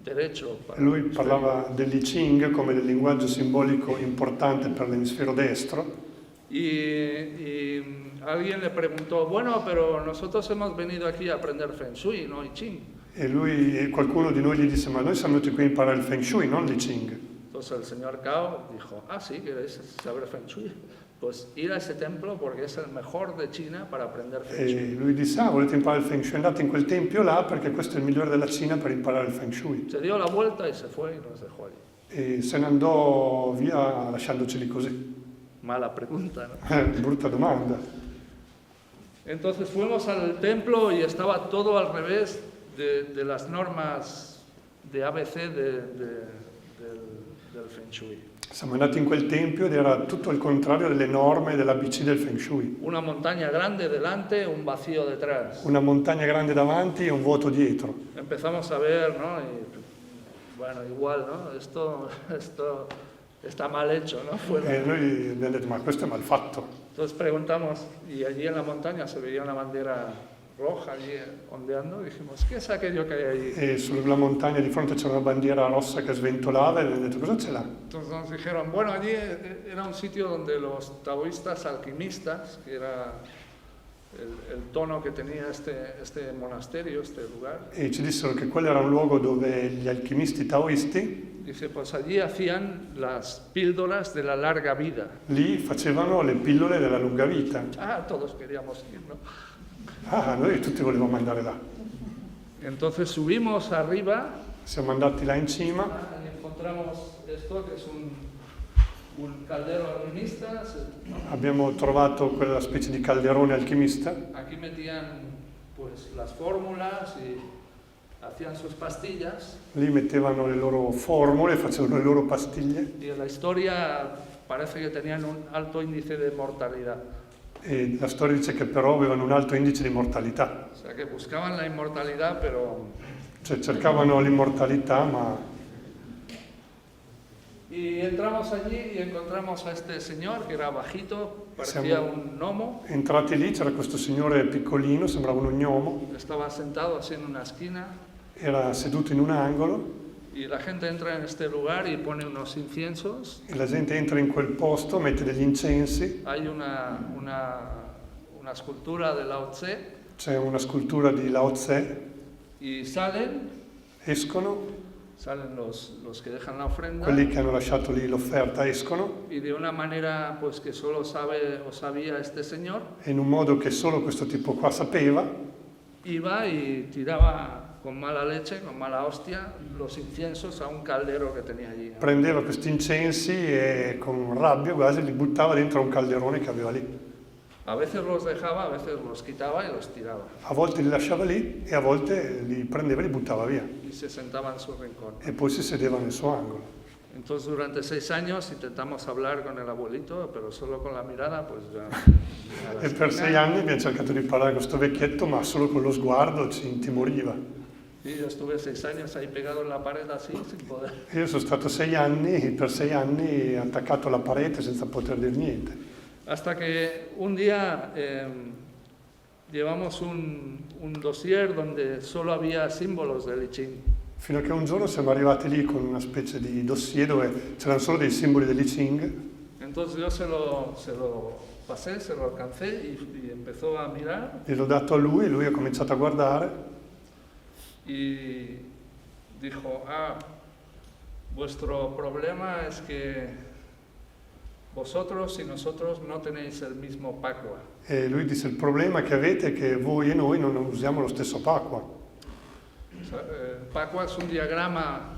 derecho.
e lui parlava dell'I Ching come del linguaggio simbolico importante per l'emisfero destro.
Y alguien le preguntó, bueno, pero nosotros hemos venido aquí a aprender Feng Shui, no I Ching.
E qualcuno di noi gli disse, ma noi siamo venuti qui a imparare il Feng Shui, non l'I Ching.
Entonces el señor Cao dijo, ah, sí, ¿queréis saber Feng Shui? Pues ir a ese templo porque es el mejor de China para aprender Feng Shui.
E lui disse, volete imparare il Feng Shui? Andate in quel tempio là perché questo è il migliore della Cina per imparare il Feng Shui.
Se dio la vuelta y se fue y nos dejó ahí.
E se ne andò via lasciandoci lì così.
Mala pregunta, ¿no?
Brutta domanda.
Entonces fuimos al templo y estaba todo al revés de las normas de ABC del Feng Shui.
Siamo andati in quel tempio ed era tutto il contrario delle norme dell'ABC del Feng Shui.
Una montaña grande delante, un vacío detrás.
Una montagna grande davanti e un vuoto dietro.
Empezamos a ver, ¿no? Y, bueno, igual, ¿no? Esto está mal hecho, ¿no?
E noi abbiamo detto, ma questo è mal fatto.
Entonces preguntamos, y allí en la montaña se veía una bandera roja allí ondeando, y dijimos, ¿qué es aquello que hay allí?
E sulla montagna di fronte c'era una bandiera rossa che sventolava e abbiamo detto, cosa ce l'ha?
Entonces nos dijeron, bueno, allí era un sitio donde los taoístas alquimistas, que era el tono que tenía este monasterio, este lugar,
E ci dissero che quello era un luogo dove gli alchimisti taoisti
dice, pues allí hacían las píldoras de la larga vida.
lì facevano le pillole della lunga vita.
Ah, todos queríamos ir, ¿no?
Ah, noi tutti volevamo andare là.
Entonces subimos arriba
Siamo andati là in cima,
y encontramos esto, que es un caldero alquimista.
abbiamo trovato quella specie di calderone alchimista.
Aquí metían pues las fórmulas y hacían sus pastillas.
Lì mettevano le loro formule, facevano le loro pastiglie
Y en la historia parece que tenían un alto índice de mortalidad.
e la storia dice che però avevano un alto indice di mortalità.
O sea que buscaban la inmortalidad, pero...
Cioè cercavano l'immortalità, ma
Y entramos allí y encontramos a este señor que era bajito, parecía
Siamo-
un gnomo.
entrati lì c'era questo signore piccolino, sembrava un gnomo,
Estaba sentado así en una esquina.
era seduto in un angolo
Y la gente entra en este lugar y pone unos inciensos.
e la gente entra in quel posto, mette degli incensi,
Hay una escultura de Lao Tse
c'è una scultura di Lao Tse,
y salen los que dejan la ofrenda
quelli che hanno lasciato lì l'offerta escono
y de una manera pues que solo sabe o sabía este señor,
e in un modo che solo questo tipo qua sapeva,
iba y tiraba con mala leche, con mala hostia, los inciensos a un caldero que tenía allí, ¿no?
prendeva questi incensi e con rabbia quasi li buttava dentro a un calderone che aveva lì.
A veces los dejaba, a veces los quitaba y los tiraba.
A volte li lasciava lì e a volte li prendeva e li buttava via.
Y se sentaba en su rincón.
E poi si sedeva nel suo angolo.
Entonces durante 6 años intentamos hablar con el abuelito, pero solo con la mirada, pues ya... a la
E per
esquina.
6 anni abbiamo cercato di parlare con questo vecchietto, ma solo con lo sguardo ci intimoriva.
Y yo estuve 6 años ahí pegado en la pared así, sin poder.
Io sono stato 6 anni, per 6 anni attaccato alla parete senza poter dire niente.
Hasta que un día llevamos un dossier donde solo había símbolos del I Ching.
Fino a che un giorno siamo arrivati lì con una specie di dossier dove c'erano solo dei simboli dell'I Ching.
Entonces yo se lo pasé, se lo alcancé y empezó a mirar
Gliel'ho dato a lui e lui ha cominciato a guardare
y dijo, vuestro problema es que vosotros y nosotros no tenéis el mismo Pakwa.
e lui disse il problema che avete è che voi e noi non usiamo lo stesso Pakwa.
O sea, Pakwa es un diagrama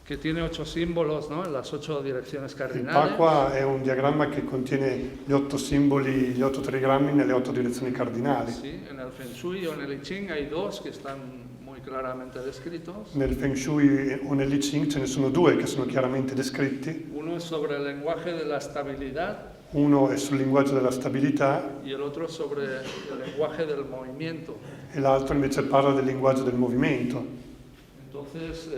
que tiene 8 símbolos, ¿no? En las 8 direcciones
Il
cardinales.
Pakwa è un diagramma che contiene gli 8 simboli, gli 8 trigrammi nelle 8 direzioni cardinali.
Sí, en el Feng Shui o en el I Ching hay 2 que están muy claramente descritos.
Nel Feng Shui o nell'I Ching ce ne sono 2 che sono chiaramente descritti.
Uno es sobre el lenguaje de la estabilidad
Uno è sul linguaggio della stabilità
y el otro sobre el lenguaje del movimiento.
e l'altro invece parla del linguaggio del movimento.
Entonces,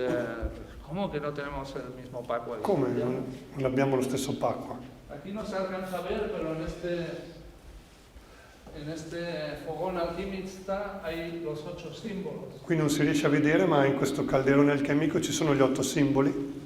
¿cómo que no tenemos el mismo Pakwa?
Come? Non abbiamo lo stesso Pakwa.
Aquí no se alcanza a ver, pero en este fogón alquimista hay los 8 símbolos.
Qui non si riesce a vedere, ma in questo calderone alchemico ci sono gli 8 simboli.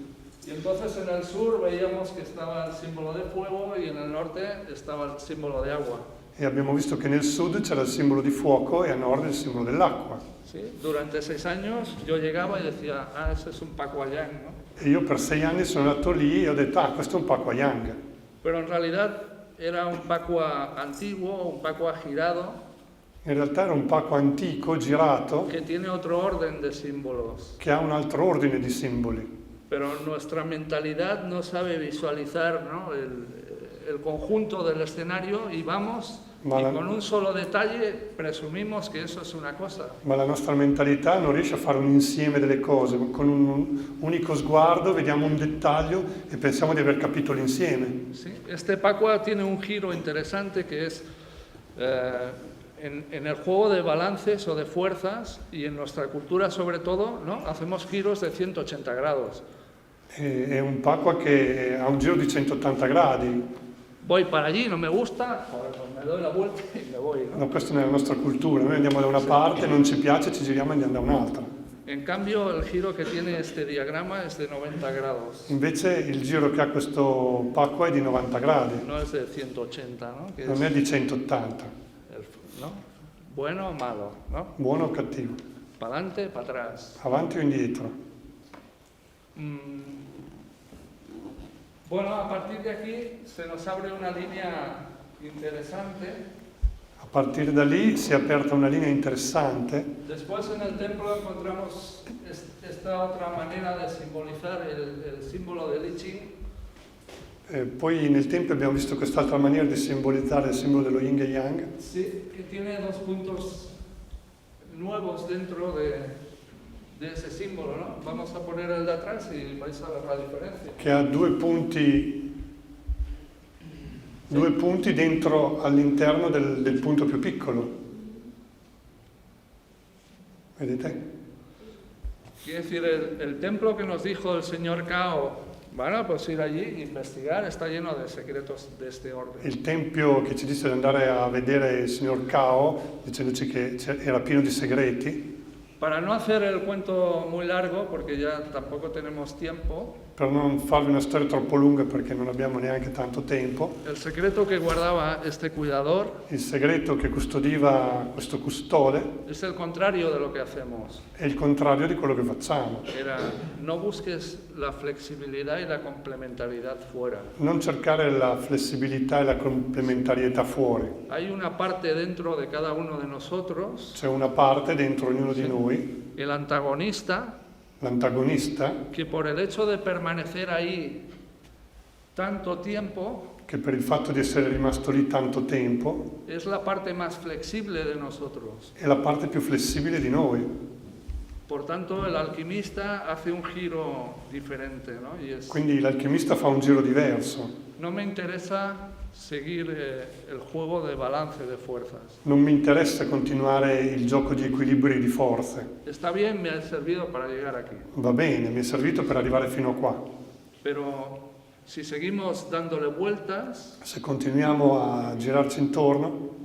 Y entonces en el sur veíamos que estaba el símbolo de fuego y en el norte estaba el símbolo de agua.
E abbiamo visto che nel sud c'era il simbolo di fuoco e a nord il simbolo dell'acqua.
¿Sí? Durante 6 años yo llegaba y decía, ese es un Pakwa Yang, ¿no?
E io per 6 anni sono andato lì e ho detto, questo è un Pakwa Yang.
Pero en realidad era un Pakwa antiguo, un Pakwa girado,
In realtà era un Pakwa antico, girato,
que tiene otro orden de símbolos.
che ha un altro ordine di simboli.
Pero nuestra mentalidad no sabe visualizar, ¿no? el el conjunto del escenario y vamos,
Ma
y
la-
con un solo detalle presumimos que eso es una cosa.
Ma la nostra mentalità non riesce a fare un insieme delle cose, con un unico sguardo vediamo un dettaglio e pensiamo di aver capito l'insieme.
¿Sí? Este Pacua tiene un giro interesante que es en el juego de balances o de fuerzas y en nuestra cultura sobre todo, ¿no? Hacemos giros de 180 grados.
È un Pacqua che ha un giro di 180 gradi.
Voy para allí, no me gusta, joder, pues me doy la vuelta y me voy, ¿no?
No, questa è nella nostra cultura, noi andiamo da una parte, non ci piace, ci giriamo e andiamo da un'altra.
En cambio, el giro que tiene este diagrama es de 90 grados,
Invece il giro che ha questo Pacqua è di 90 gradi,
no es de 180, ¿no? Que
non è di 180,
¿no? Bueno o malo, ¿no?
buono o cattivo,
Para adelante, para atrás.
avanti o indietro.
Bueno, a partir de aquí se nos abre una línea interesante.
A partire da lì si è aperta una linea interessante.
Después en el templo encontramos esta otra manera de simbolizar el símbolo del I Ching.
Poi nel tempio abbiamo visto quest'altra maniera di simbolizzare il simbolo dello yin e yang,
Sí, que tiene dos puntos nuevos dentro de ese símbolo, ¿no? Vamos a poner el de atrás y vais a ver la diferencia.
che ha due punti dentro all'interno del punto più piccolo. Vedete?
Quiere decir, el templo que nos dijo el señor Cao, bueno, pues ir allí e investigar, está lleno de secretos de este orden.
Il tempio che ci disse di andare a vedere il signor Cao, dicendoci che era pieno di segreti,
Para no hacer el cuento muy largo, porque ya tampoco tenemos tiempo,
per non farvi una storia troppo lunga perché non abbiamo neanche tanto tempo,
el secreto que guardaba este cuidador
il segreto che custodiva questo custode
es el contrario de lo que hacemos.
è il contrario di quello che facciamo.
Era, no busques la flexibilidad y la complementariedad fuera.
Non cercare la flessibilità e la complementarietà fuori.
Hay una parte dentro de cada uno de nosotros,
C'è una parte dentro ognuno di noi,
el antagonista,
l'antagonista,
que por el hecho de permanecer ahí tanto tiempo,
che per il fatto di essere rimasto lì tanto tempo
es la parte más flexible de nosotros.
è la parte più flessibile di noi.
Por tanto, el alquimista hace un giro diferente, ¿no? Y es,
Quindi l'alchimista fa un giro diverso.
no me interesa seguir el juego de balance de fuerzas.
Non mi interessa continuare il gioco di equilibri e di forze.
Está bien, me ha servido para llegar aquí.
Va bene, mi è servito per arrivare fino a qua.
Pero si seguimos dándole vueltas,
Se continuiamo a girarci intorno,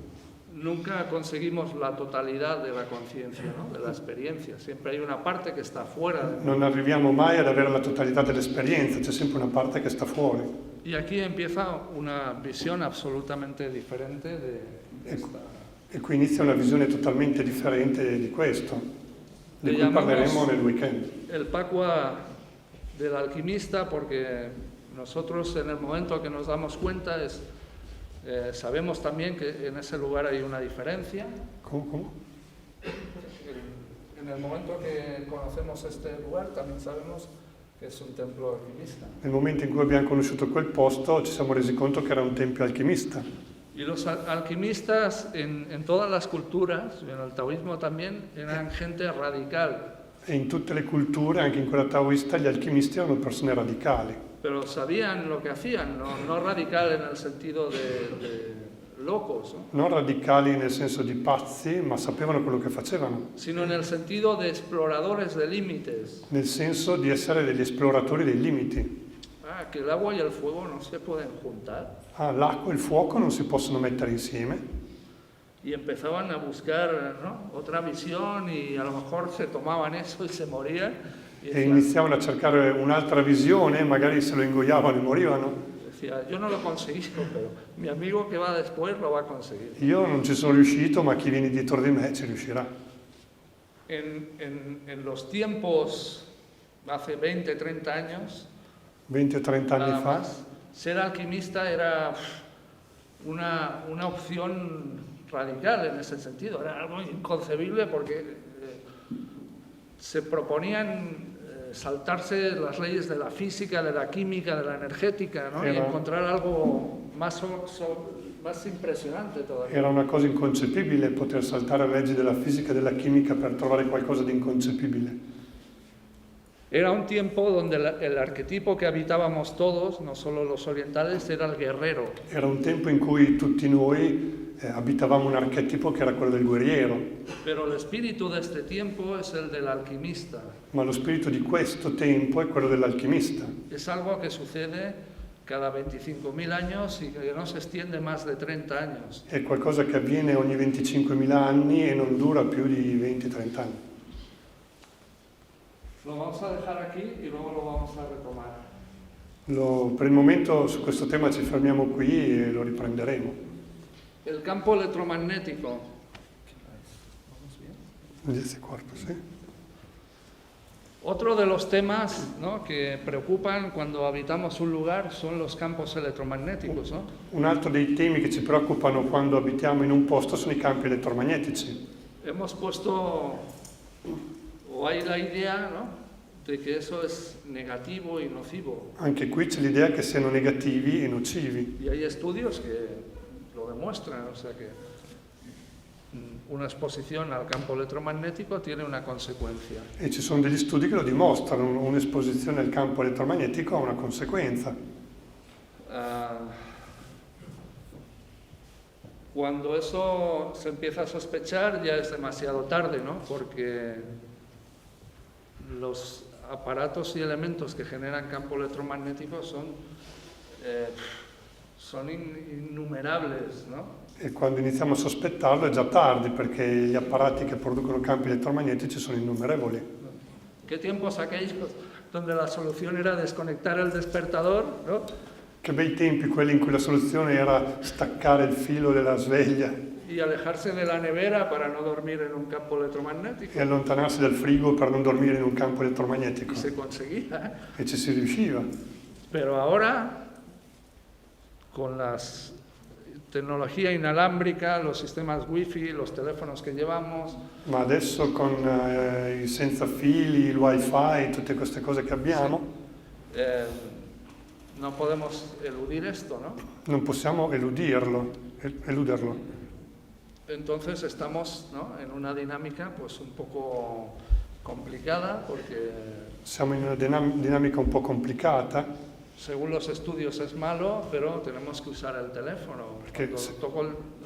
nunca conseguimos la totalidad de la conciencia, ¿no? De la experiencia. Siempre hay una parte que está fuera.
non arriviamo mai ad avere la totalità dell'esperienza, c'è sempre una parte che sta fuori.
Y aquí empieza una visión absolutamente diferente de esta.
E qui inizia una visione totalmente differente di questo, di
Le
cui
llamamos
parleremo nel weekend.
el Pacua del alquimista porque nosotros en el momento que nos damos cuenta sabemos también que en ese lugar hay una diferencia.
¿Cómo?
En el momento que conocemos este lugar también sabemos que es un templo alquimista.
Nel momento in cui abbiamo conosciuto quel posto ci siamo resi conto che era un tempio alchimista.
Y los alquimistas en todas las culturas, en el taoísmo también, eran gente radical,
E in tutte le culture, anche in quella taoista, gli alchimisti erano persone radicali.
pero sabían lo que hacían, no radical en el sentido de locos, ¿no?
Non radicali nel senso di pazzi, ma sapevano quello che facevano,
Sino en el sentido de exploradores de límites.
nel senso di essere degli esploratori dei limiti.
Ah, que el agua y el fuego no se pueden juntar.
L'acqua e il fuoco non si possono mettere insieme.
Y empezaban a buscar, ¿no? Otra visión y a lo mejor se tomaban eso y se morían. Y
E
decían,
iniziavano a cercare un'altra visione, magari se lo ingoiavano e morivano.
decía, yo no lo conseguí, pero mi amigo que va después lo va a conseguir.
Io non ci sono riuscito, ma chi viene dietro di me ci riuscirà.
En los tiempos, hace 20, 30 años,
20 o 30 anni
nada
fa,
más, ser alquimista era una opción radical en ese sentido, era algo inconcebible porque se proponían saltarse las leyes de la física, de la química, de la energética, ¿no? Y
Era-
encontrar algo más impresionante todavía.
Era una cosa inconcepibile poter saltare le leggi della fisica e della chimica per trovare qualcosa di inconcepibile.
Era un tiempo donde el arquetipo que habitábamos todos, no solo los orientales, era el guerrero.
Era un tempo in cui tutti noi abitavamo un archetipo che era quello del guerriero,
Pero el espíritu de este tiempo es el del alquimista.
ma lo spirito di questo tempo è quello dell'alchimista.
Es algo que sucede cada 25.000 años y que no se extiende más de 30 años.
È qualcosa che avviene ogni 25.000 anni e non dura più di 20-30 anni.
Lo vamos a dejar aquí y luego lo vamos a retomar.
Per il momento su questo tema ci fermiamo qui e lo riprenderemo.
El campo electromagnetico.
Ese cuarto, sì.
Otro de los temas, ¿no?, que preocupan cuando habitamos un lugar son los campos electromagnéticos, ¿no?
Un altro dei temi che ci preoccupano quando abitiamo in un posto sono i campi elettromagnetici.
Hemos puesto, o hay la idea, ¿no?, de que eso es negativo y nocivo.
Anche qui c'è l'idea che siano negativi e nocivi.
Y hay estudios que lo demuestran, o sea que una exposición al campo electromagnético tiene una consecuencia.
E ci sono degli studi che lo dimostrano, un'esposizione al campo elettromagnetico ha una conseguenza.
Cuando eso se empieza a sospechar ya es demasiado tarde, ¿no? Porque los aparatos y elementos que generan campo electromagnético son innumerables, ¿no?
E quando iniziamo a sospettarlo è già tardi, perché gli apparati che producono campi elettromagnetici sono innumerevoli.
¿Qué tiempos aquellos donde la solución era desconectar el despertador, ¿no?,
Che bei tempi quelli in cui la soluzione era staccare il filo della sveglia
y alejarse de la nevera para no dormir en un campo electromagnético?
e allontanarsi dal frigo per non dormire in un campo
Y
elettromagnetico.
se conseguía.
E ci si riusciva.
Pero ahora, con la tecnología inalámbrica, los sistemas wifi, los teléfonos que llevamos,
Ma adesso con i senza fili, il wifi, tutte queste cose che abbiamo,
no podemos eludir esto, ¿no?
non possiamo eluderlo.
Entonces estamos, ¿no?, en una dinámica pues un poco complicada porque
Siamo in una dinamica un po' complicata,
según los estudios es malo, pero tenemos que usar el teléfono.
Perché
Cuando
se-
toco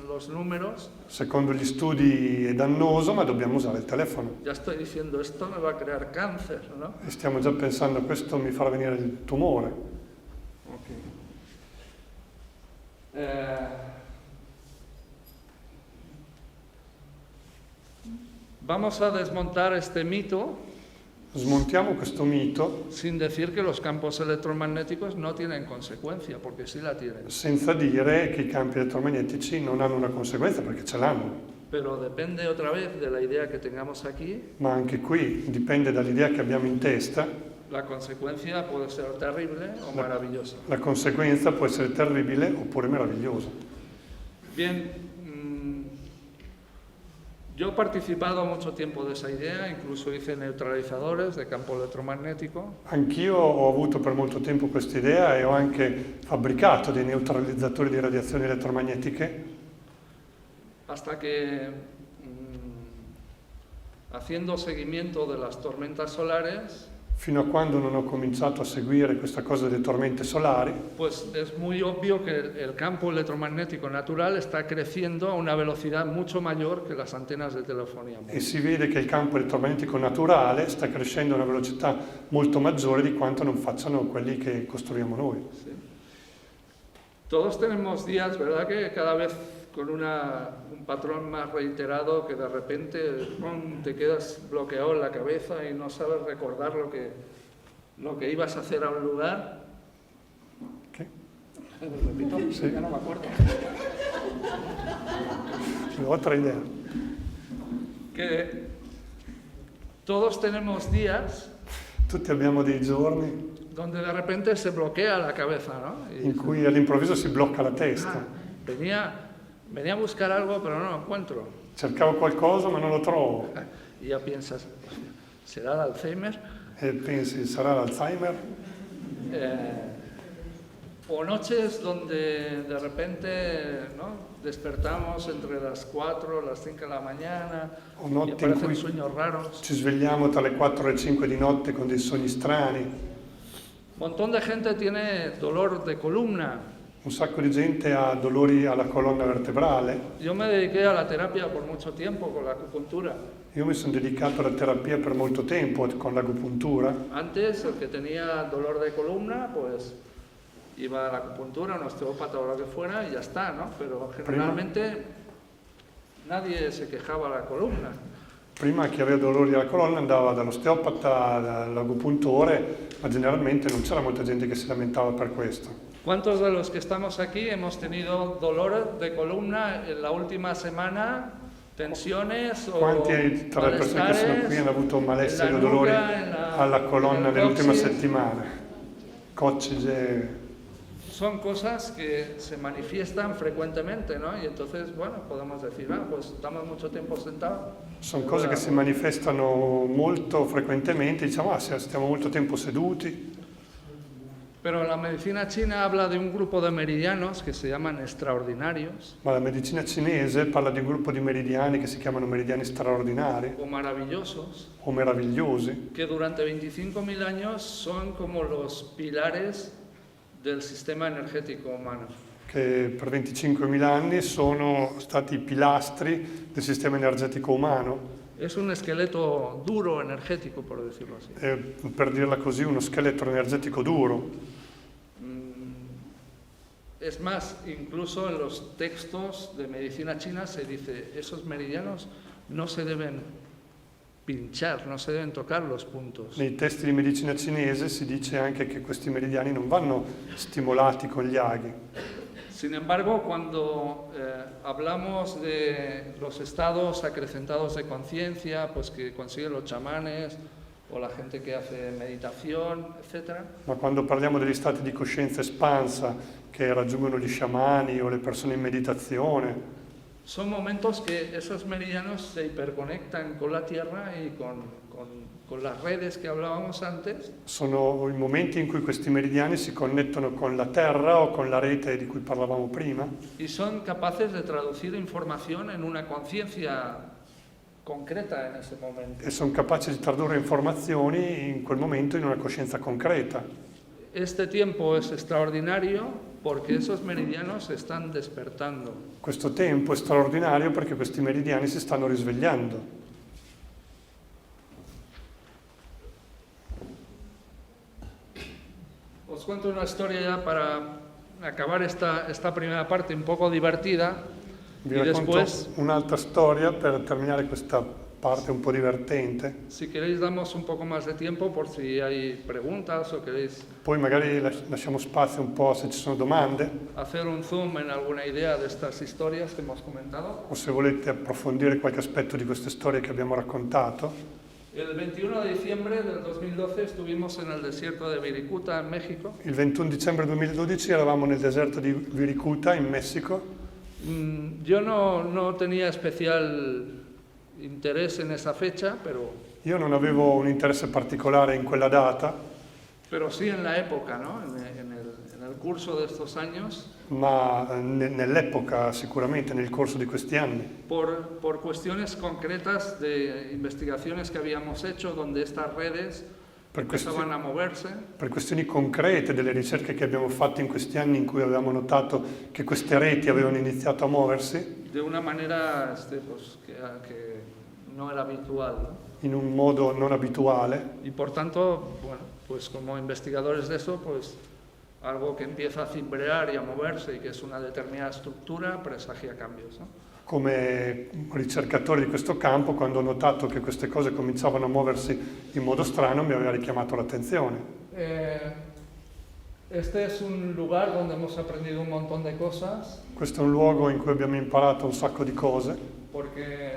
los números,
secondo gli studi è dannoso, ma dobbiamo usare il telefono.
ya estoy diciendo esto me va a crear cáncer, ¿no?
E stiamo già pensando, questo mi farà venire il tumore.
Vamos a desmontar este mito
Smontiamo questo mito
sin decir que los campos electromagnéticos no tienen consecuencia, porque sí la tienen.
senza dire che i campi elettromagnetici non hanno una conseguenza, perché ce l'hanno.
Pero depende otra vez de la idea que tengamos aquí.
Ma anche qui dipende dall'idea che abbiamo in testa.
La consecuencia puede ser terrible o maravillosa.
La conseguenza può essere terribile oppure meravigliosa.
Bien, yo he participado mucho tiempo de esa idea, incluso hice neutralizadores de campo electromagnético.
Anch'io ho avuto per molto tempo questa idea e ho anche fabbricato dei neutralizzatori di radiazioni elettromagnetiche,
Hasta que, haciendo seguimiento de las tormentas solares,
fino a quando non ho cominciato a seguire questa cosa delle tormente solari.
pues es muy obvio que el campo electromagnético natural está creciendo a una velocidad mucho mayor que las antenas de telefonía móvil.
E si vede che il campo elettromagnetico naturale sta crescendo a una velocità molto maggiore di quanto non facciano quelli che costruiamo noi.
¿Sí? Todos tenemos días, ¿verdad?, que cada vez con un patrón más reiterado, que de repente ¡pum!, te quedas bloqueado en la cabeza y no sabes recordar lo que ibas a hacer a un lugar.
¿Qué?
¿Lo repito?
Sí.
Ya no me acuerdo.
Otra idea.
Que todos tenemos días
Tutti abbiamo dei giorni
donde de repente se bloquea la cabeza, ¿no? Y
in cui all'improvviso si blocca la testa.
venía a buscar algo, pero no lo encuentro.
Cercavo qualcosa ma non lo trovo.
Y ya piensas, ¿será el Alzheimer?
E pensi, sarà l'Alzheimer?
O noches donde de repente, ¿no?, despertamos entre las 4 e las 5 de la mañana
O
y
notti in
aparecen
cui
sueños raros.
ci svegliamo tra le 4 e le 5 di notte con dei sogni strani.
Un montón de gente tiene dolor de columna.
Un sacco di gente ha dolori alla colonna vertebrale.
Yo me dediqué a la terapia por mucho tiempo con la acupuntura.
Io mi sono dedicato alla terapia per molto tempo con l'agopuntura.
Antes, el que tenía dolor de columna, pues iba a la acupuntura, un osteópata o lo que fuera y ya está, ¿no? Pero generalmente nadie se quejaba de la columna.
Prima chi aveva dolori alla colonna andava dall'osteopata, dall'agopuntore, ma generalmente non c'era molta gente che si lamentava per questo.
¿Cuántos de los que estamos aquí hemos tenido dolor de columna en la última semana? Tensiones o
Quanti tra le persone che sono qui hanno avuto malessere o dolori alla colonna nell'ultima settimana? Coccige.
Son cosas que se manifiestan frecuentemente, ¿no? Y entonces, bueno, podemos decir, pues estamos mucho tiempo sentados.
Sono cose che si manifestano molto frequentemente, diciamo, stiamo molto tempo seduti.
Pero la medicina china habla de un grupo de meridianos que se llaman extraordinarios.
Ma la medicina cinese parla di un gruppo di meridiani che si chiamano meridiani straordinari
O maravillosos.
o meravigliosi,
Que durante 25.000 años son como los pilares del sistema energético humano.
che per 25.000 anni sono stati i pilastri del sistema energetico umano.
Es un esqueleto duro energético, por decirlo así.
Per dirla così, uno scheletro energetico duro.
Es más, incluso en los textos de medicina china se dice, esos meridianos no se deben pinchar, no se deben tocar los puntos.
Nei testi di medicina cinese si dice anche che questi meridiani non vanno stimolati con gli aghi.
Sin embargo, cuando hablamos de los estados acrecentados de conciencia, pues que consiguen los chamanes o la gente que hace meditación, etc.
Ma quando parliamo degli stati di coscienza espansa che raggiungono gli sciamani o le persone in meditazione,
son momentos que esos meridianos se hiperconectan con la Tierra y con las redes que hablábamos antes.
sono i momenti in cui questi meridiani si connettono con la Terra o con la rete di cui parlavamo prima
Y son capaces de traducir información en una conciencia concreta en ese momento.
e sono capaci di tradurre informazioni in quel momento in una coscienza concreta.
Este tiempo es extraordinario porque esos meridianos se están despertando.
Questo tempo è straordinario perché questi meridiani si stanno risvegliando.
Os cuento una historia ya para acabar esta primera parte un poco divertida.
Vi
Y
racconto
después,
un'altra storia per terminare questa parte un po' divertente.
si queréis, damos un poco más de tiempo por si hay preguntas o queréis
Poi magari lasciamo spazio un po' se ci sono domande
hacer un zoom en alguna idea de estas historias que hemos comentado.
o se volete approfondire qualche aspetto di queste storie che abbiamo raccontato.
El 21 de diciembre del 2012 estuvimos en el desierto de Virikuta, en México.
Il 21 dicembre 2012 eravamo nel deserto di Virikuta in Messico.
Yo no tenía especial interés en esa fecha,
Io non avevo un interesse particolare in quella data,
pero sí en la época, ¿no? En el curso de estos años,
ma nell'epoca, sicuramente nel corso di questi anni,
por cuestiones concretas de investigaciones que habíamos hecho, donde estas redes empezaban a moverse.
per questioni concrete delle ricerche che abbiamo fatto in questi anni in cui avevamo notato che queste reti avevano iniziato a muoversi
De una manera pues, que no era habitual, ¿no?
in un modo non abituale.
Y por tanto, bueno, pues como investigadores de eso, pues algo que empieza a cimbrear y a moverse y que es una determinada estructura, presagia cambios, ¿no?
Come ricercatore di questo campo, quando ho notato che queste cose cominciavano a muoversi in modo strano, mi aveva richiamato l'attenzione.
Este es un lugar donde hemos aprendido un montón de cosas.
Questo è un luogo in cui abbiamo imparato un sacco di cose,
Porque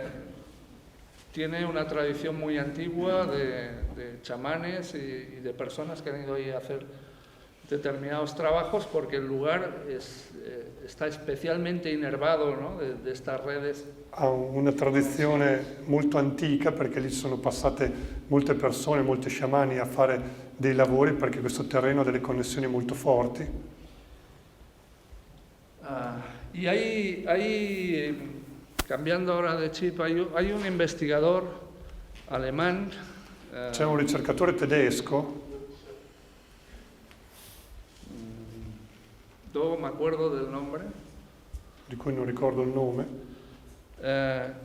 tiene una tradición muy antigua de chamanes y de personas que han ido ahí a hacer determinados trabajos, porque el lugar está especialmente inervado, ¿no? de estas redes.
ha una tradizione molto antica perché lì sono passate molte persone, molti sciamani a fare dei lavori perché questo terreno ha delle connessioni molto forti.
Y cambiando ahora de chip, hay un investigador alemán,
C'è un ricercatore tedesco,
no me acuerdo del nombre,
di cui non ricordo il nome,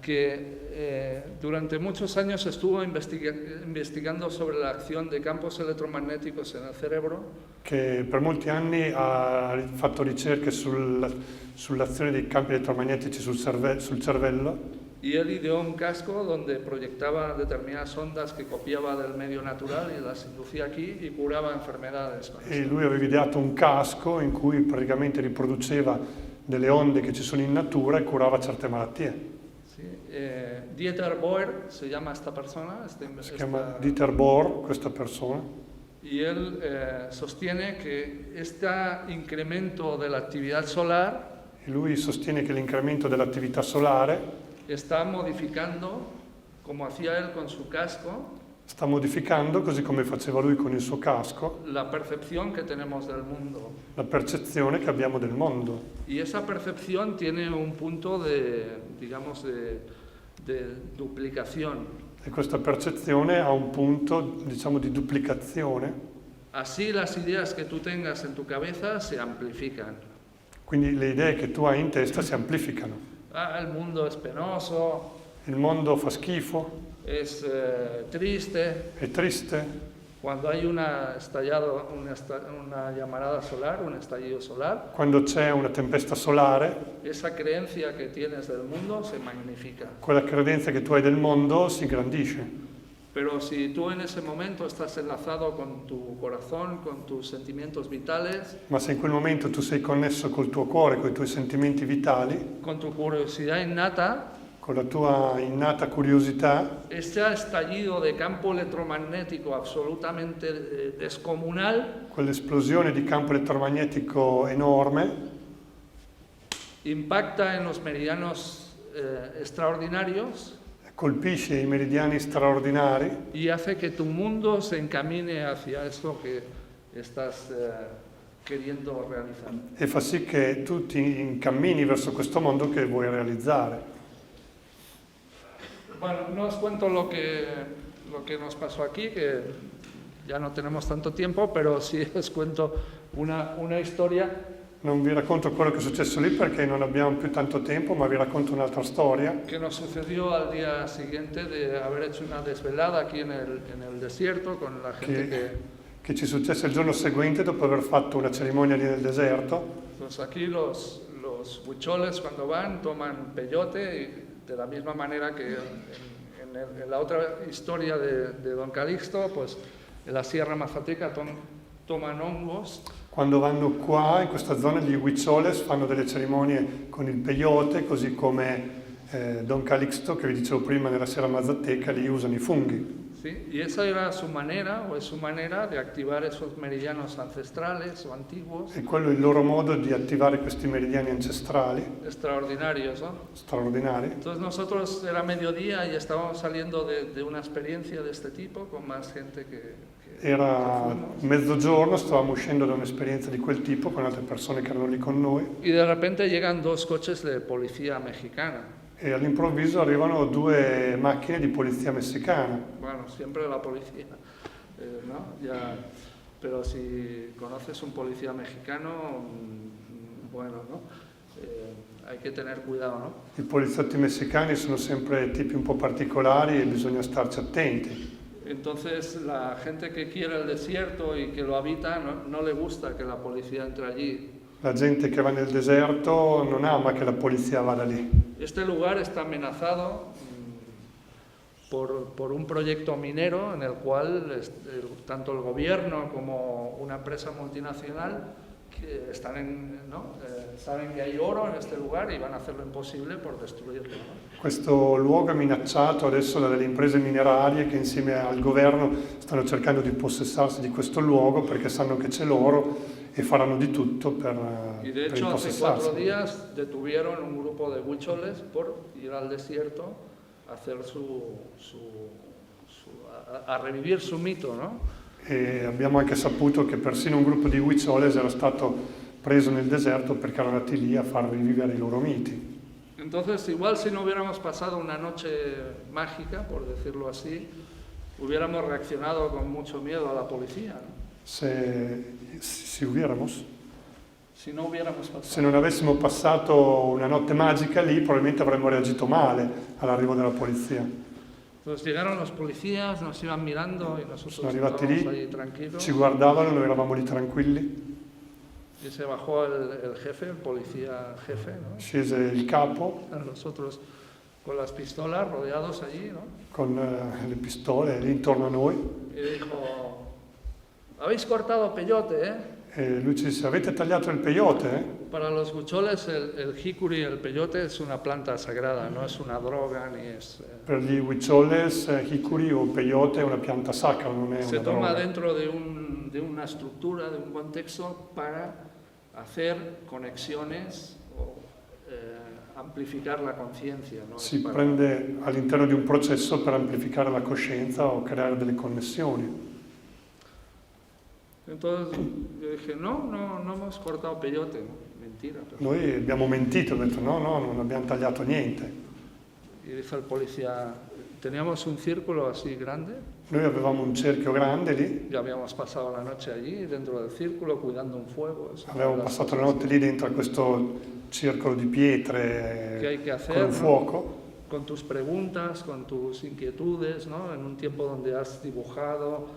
que durante muchos años estuvo investigando sobre la acción de campos electromagnéticos en el cerebro,
che per molti anni ha fatto ricerche sull'azione dei campi elettromagnetici sul cervello,
y él ideó un casco donde proyectaba determinadas ondas que copiaba del medio natural y las inducía aquí y curaba enfermedades con
e
esto.
lui aveva ideato un casco in cui praticamente riproduceva delle onde che ci sono in natura e curava certe malattie.
Sí, Dieter Boer se llama esta persona,
Si chiama Dieter Bohr, questa persona,
y él sostiene que este incremento de la actividad solar
e lui sostiene che l'incremento dell'attività solare
está modificando, como hacía él con su casco,
sta modificando, così come faceva lui con il suo casco,
la percepción que tenemos del mundo.
la percezione che abbiamo del mondo.
Y esa percepción tiene un punto de, digamos, de duplicación.
E questa percezione ha un punto, diciamo, di duplicazione.
Así las ideas que tú tengas en tu cabeza se amplifican.
Quindi le idee che tu hai in testa si amplificano.
Ah, el mundo es penoso,
Il mondo fa schifo,
es triste.
è triste.
Cuando hay una llamarada solar, un estallido solar,
Quando c'è una tempesta solare,
esa creencia que tienes del mundo se magnifica.
quella credenza che tu hai del mondo si ingrandisce.
Pero si tú en ese momento estás enlazado con tu corazón, con tus sentimientos vitales,
Ma se in quel momento tu sei connesso col tuo cuore, con i tuoi sentimenti vitali,
con tu curiosidad innata,
con la tua innata curiosità,
este estallido de campo electromagnético absolutamente descomunal
quell'esplosione di campo elettromagnetico enorme
impacta en los meridianos extraordinarios
colpisce i meridiani straordinari
y hace que tu mundo se encamine hacia eso que estás queriendo realizar.
e fa sì che tu ti incammini verso questo mondo che vuoi realizzare.
Bueno, no os cuento lo que nos pasó aquí, que ya no tenemos tanto tiempo, pero sí os cuento una historia
Non vi racconto quello che è successo lì perché non abbiamo più tanto tempo, ma vi racconto un'altra storia
que nos sucedió al día siguiente de haber hecho una desvelada aquí en el desierto con la gente
che ci successe il giorno seguente dopo aver fatto una cerimonia lì nel deserto.
Pues aquí los huicholes cuando van toman peyote y de la misma manera que en la otra historia de Don Calixto, pues en la Sierra Mazateca toman hongos.
Quando vanno qua, in questa zona, gli huicholes fanno delle cerimonie con il peyote, così come Don Calixto, che vi dicevo prima, nella Sierra Mazateca, lì usano i funghi.
Sí, y esa era su manera, o es su manera, de activar esos meridianos ancestrales o antiguos.
E quello è il loro modo di attivare questi meridiani ancestrali,
Extraordinarios, ¿no?
straordinari.
Entonces nosotros era mediodía y estábamos saliendo de una experiencia de este tipo con más gente que
Era mezzogiorno, stavamo uscendo da un'esperienza di quel tipo con altre persone che erano lì con noi
y de repente llegan dos coches de policía mexicana.
e all'improvviso arrivano 2 macchine di polizia messicana.
Bueno, siempre la policía, ¿no? Ya, pero si conoces un policía mexicano, bueno, ¿no? Hay que tener cuidado, ¿no?
I poliziotti messicani sono sempre tipi un po' particolari e bisogna starci attenti.
Entonces la gente que quiere el desierto y que lo habita no le gusta que la policía entre allí.
La gente che va nel deserto non ama che la polizia vada lì.
Este lugar está amenazado por un proyecto minero en el cual tanto el gobierno como una empresa multinacional que saben che hay oro in questo lugar e vanno a hacer lo impossibile per destruirlo. ¿No?
Questo luogo è minacciato adesso da delle imprese minerarie che insieme al governo stanno cercando di possessarsi di questo luogo perché sanno che c'è l'oro e faranno di tutto per
de hecho, hace
impossessarsi.
4 días detuvieron un grupo de huicholes por ir al desierto a hacer a revivir su mito, ¿no?
E abbiamo anche saputo che persino un gruppo di huicholes era stato preso nel deserto perché erano andati lì a far rivivere i loro miti.
Entonces, igual si no hubiéramos pasado una noche mágica, por decirlo así, hubiéramos reaccionado con mucho miedo a la policía, ¿no?
Se hubiéramos,
Si no hubiéramos
se
pasado.
non avessimo passato una notte magica lì, probabilmente avremmo reagito male all'arrivo della polizia.
Entonces llegaron los policías, nos iban mirando y nosotros
Sono arrivati
estábamos
lì,
ahí tranquilos.
ci guardavano, noi eravamo lì tranquilli.
Y se bajó el jefe, el policía jefe, ¿no?
Scese il capo
Nosotros con las pistolas rodeados allí, ¿no?
con le pistole lì intorno a noi
Y dijo, habéis cortado peyote, ¿eh?
e lui ci disse: avete tagliato il peyote?
Para los huicholes el jicuri, el peyote es una planta sagrada, no es una droga ni es...
Per gli huicholes, hikuri o peyote è una pianta sacra, non è
se
una
toma
droga.
dentro de una estructura, de un contexto para hacer conexiones o amplificar la conciencia, ¿no?
Si
Para-
prende all'interno di un processo per amplificare la coscienza o creare delle connessioni.
Entonces yo dije, no hemos cortado peyote, ¿no? Mentira. Pero...
Noi abbiamo mentito, abbiamo detto no, non abbiamo tagliato niente.
Y dice el policía, teníamos un círculo así grande,
Noi avevamo un cerchio grande lì,
ya habíamos pasado la noche allí, dentro del círculo, cuidando un fuego. Eso,
avevamo
las
passato la
cosas
notte lì dentro a questo circolo di
que
pietre
hay que
con
hacer,
un
¿no?
fuoco,
Con tus preguntas, con tus inquietudes, ¿no? En un tiempo donde has dibujado,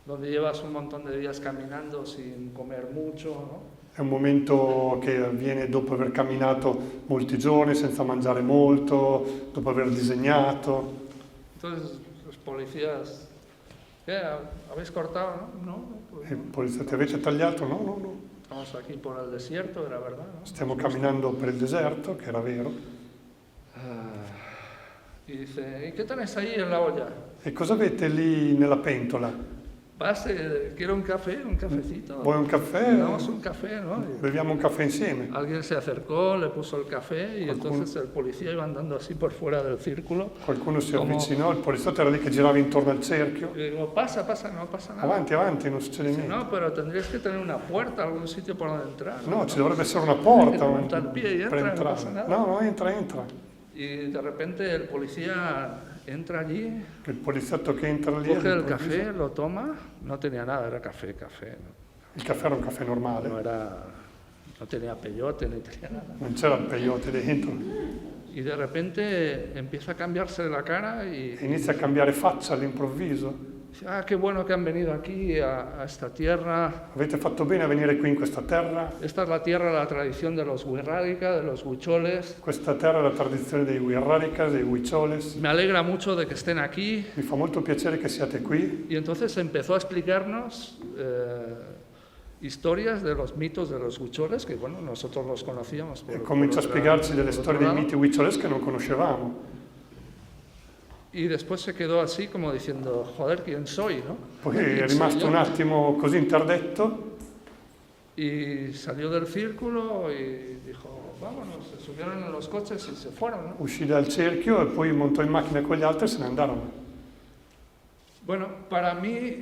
donde llevas un montón de días caminando sin comer mucho, ¿no?
È un momento che avviene dopo aver camminato molti giorni senza mangiare molto, dopo aver disegnato.
Entonces los policías, ¿qué? ¿Habéis cortado? No, pues
E
no.
il poliziotto: ti avete tagliato? No, no, no.
Estamos aquí por el desierto, era verdad, ¿no?
Stiamo camminando per il deserto, che era vero.
Y dice, ¿y qué tenéis ahí en la olla?
E cosa avete lì nella pentola?
Vas, quiero un café, un cafecito.
Vuoi un caffè?
Le damos un café, ¿no? Y
Beviamo un caffè insieme.
alguien se acercó, le puso el café y
Qualcuno-
entonces el policía iba andando así por fuera del círculo.
Qualcuno si
Come-
avvicinò, il poliziotto era lì che girava intorno al cerchio.
Y digo, pasa, no pasa nada.
Avanti, avanti, non succede
Dice,
niente.
no, pero tendrías que tener una puerta, algún sitio por donde entrar.
No, ci dovrebbe essere una porta
Levanta il piede e
per
entra, non passa
entrare.
nada.
No, no, entra.
Y de repente el policía entra allí,
Il poliziotto che entra lì,
coge el
all'improvviso-
café, lo toma, no tenía nada, era café, ¿no?
il caffè era un caffè normale,
No tenía peyote ni tenía nada.
non c'era il peyote dentro.
Y de repente empieza a cambiarse la cara y
E inizia a cambiare faccia all'improvviso.
dice, ah, qué bueno que han venido aquí a esta tierra.
Avete fatto bene a venire qui in questa terra.
Esta es la tierra de la tradición de los Wixárika, de los huicholes.
Questa terra è la tradizione dei Wixárika, dei Huicholes.
Me alegra mucho de que estén aquí.
Mi fa molto piacere che siate qui.
Y entonces empezó a explicarnos historias de los mitos de los huicholes, que bueno, nosotros los conocíamos.
E comincia a spiegarci delle storie dei miti Huicholes che non conoscevamo.
Y después se quedó así como diciendo, joder, ¿quién soy? ¿No?
Poi
¿Quién
è
soy
rimasto
yo?
un attimo così interdetto
Y salió del círculo y dijo, vámonos, se subieron en los coches y se fueron, ¿no?
uscì dal cerchio e poi montò in macchina con gli altri e se ne andarono.
Bueno, para mí,